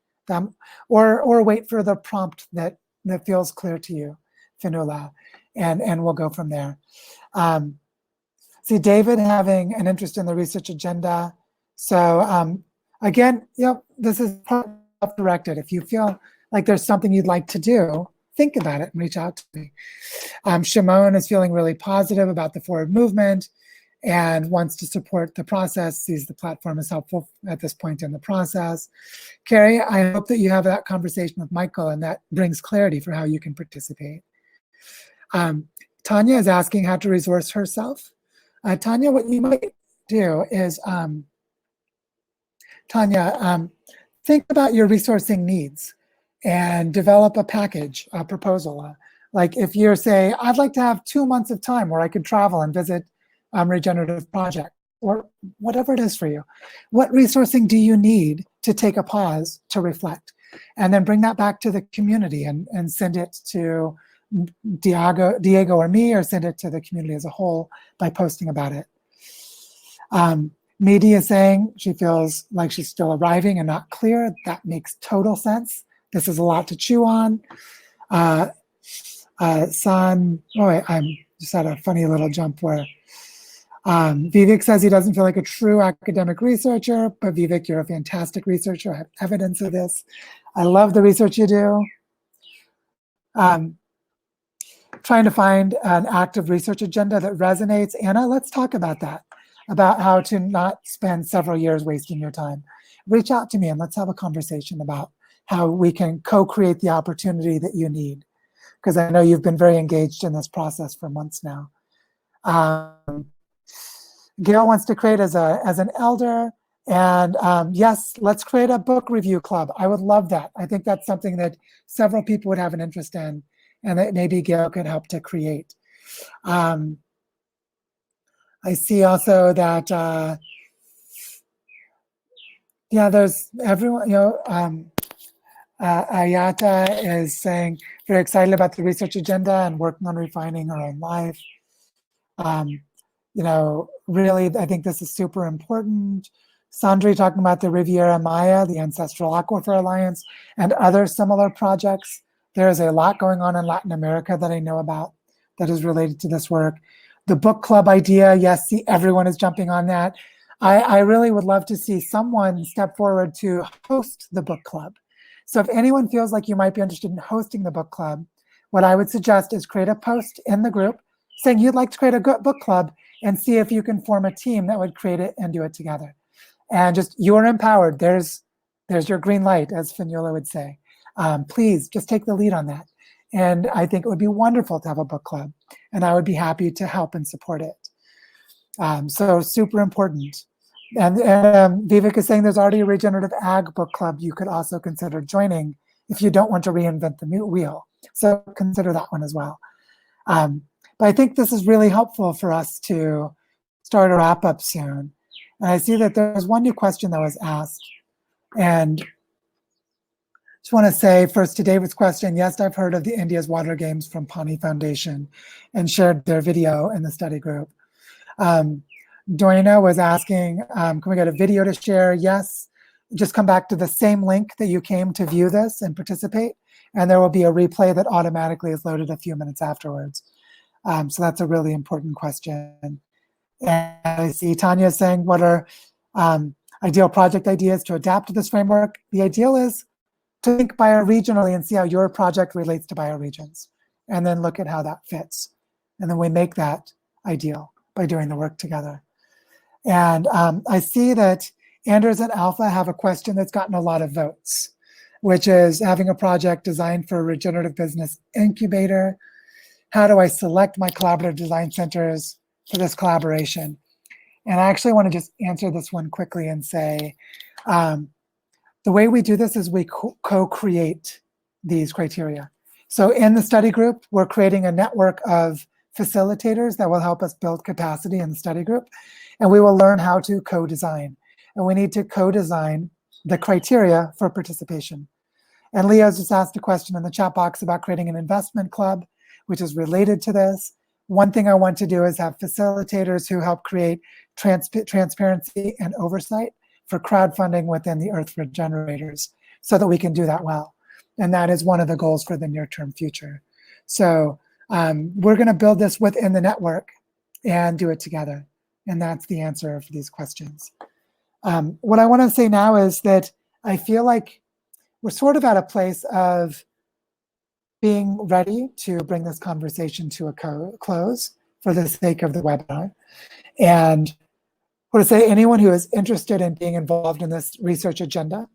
Or wait for the prompt that feels clear to you, Fanula, and we'll go from there. See David having an interest in the research agenda. So again, this is self-directed. If you feel like there's something you'd like to do, think about it and reach out to me. Shimon is feeling really positive about the forward movement and wants to support the process, sees the platform as helpful at this point in the process. Carrie, I hope that you have that conversation with Michael and that brings clarity for how you can participate. Tanya is asking how to resource herself. Tanya, what you might do is, Tanya, think about your resourcing needs and develop a package, a proposal. Like if you're say, I'd like to have 2 months of time where I could travel and visit regenerative project, or whatever it is for you. What resourcing do you need to take a pause to reflect? And then bring that back to the community and send it to Diego or me, or send it to the community as a whole by posting about it. Midi is saying she feels like she's still arriving and not clear. That makes total sense. This is a lot to chew on. I just had a funny little jump where Vivek says he doesn't feel like a true academic researcher, but Vivek, you're a fantastic researcher. I have evidence of this. I love the research you do. Trying to find an active research agenda that resonates. Anna, let's talk about that, about how to not spend several years wasting your time. Reach out to me and let's have a conversation about how we can co-create the opportunity that you need, because I know you've been very engaged in this process for months now. Gail wants to create as an elder, and yes, let's create a book review club. I would love that. I think that's something that several people would have an interest in, and that maybe Gail could help to create. I see also that, there's everyone, Ayata is saying very excited about the research agenda and working on refining her own life. Really, I think this is super important. Sandri talking about the Riviera Maya, the Ancestral Aquifer Alliance, and other similar projects. There is a lot going on in Latin America that I know about that is related to this work. The book club idea, yes, see, everyone is jumping on that. I really would love to see someone step forward to host the book club. So if anyone feels like you might be interested in hosting the book club, what I would suggest is create a post in the group saying you'd like to create a book club and see if you can form a team that would create it and do it together. And just, you are empowered. There's your green light, as Fanula would say. Please just take the lead on that. And I think it would be wonderful to have a book club, and I would be happy to help and support it. So super important. And Vivek is saying there's already a regenerative ag book club you could also consider joining if you don't want to reinvent the wheel. So consider that one as well. But I think this is really helpful for us to start a wrap up soon. And I see that there's one new question that was asked. And just want to say first to David's question, yes, I've heard of the India's Water Games from Pani Foundation and shared their video in the study group. Doina was asking, can we get a video to share? Yes, just come back to the same link that you came to view this and participate, and there will be a replay that automatically is loaded a few minutes afterwards. So that's a really important question. And I see Tanya saying, what are ideal project ideas to adapt to this framework? The ideal is to think bioregionally and see how your project relates to bioregions, and then look at how that fits. And then we make that ideal by doing the work together. And I see that Anders and Alpha have a question that's gotten a lot of votes, which is having a project designed for a regenerative business incubator. How do I select my collaborative design centers for this collaboration? And I actually want to just answer this one quickly and say, the way we do this is we co-create these criteria. So in the study group, we're creating a network of facilitators that will help us build capacity in the study group. And we will learn how to co-design. And we need to co-design the criteria for participation. And Leo's just asked a question in the chat box about creating an investment club, which is related to this. One thing I want to do is have facilitators who help create transparency and oversight for crowdfunding within the Earth Regenerators so that we can do that well. And that is one of the goals for the near-term future. So we're going to build this within the network and do it together. And that's the answer for these questions. What I want to say now is that I feel like we're sort of at a place of being ready to bring this conversation to a close for the sake of the webinar. And I want to say anyone who is interested in being involved in this research agenda,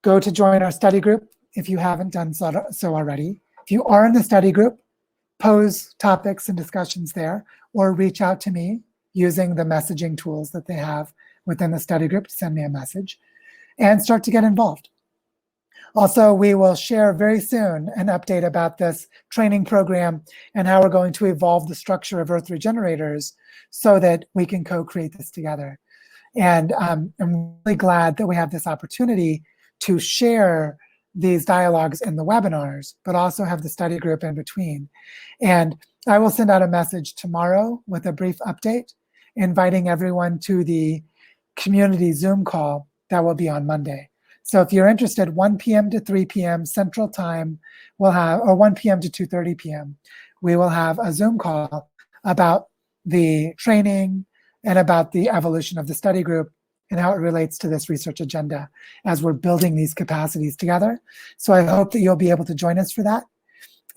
go to join our study group if you haven't done so already. If you are in the study group, pose topics and discussions there, or reach out to me using the messaging tools that they have within the study group to send me a message and start to get involved. Also, we will share very soon an update about this training program and how we're going to evolve the structure of Earth Regenerators so that we can co-create this together. And I'm really glad that we have this opportunity to share these dialogues in the webinars, but also have the study group in between. And I will send out a message tomorrow with a brief update, inviting everyone to the community Zoom call that will be on Monday. So if you're interested, 1 p.m. to 3 p.m. Central Time, we'll have, or 1 p.m. to 2:30 p.m., we will have a Zoom call about the training and about the evolution of the study group and how it relates to this research agenda as we're building these capacities together. So I hope that you'll be able to join us for that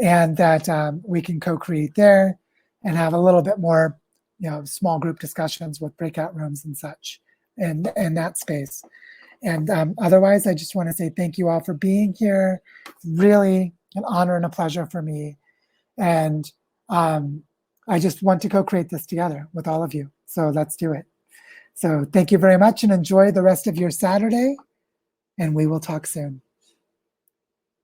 and that we can co-create there and have a little bit more, small group discussions with breakout rooms and such in that space. And otherwise, I just want to say thank you all for being here. Really an honor and a pleasure for me. And I just want to co-create this together with all of you. So let's do it. So thank you very much and enjoy the rest of your Saturday. And we will talk soon.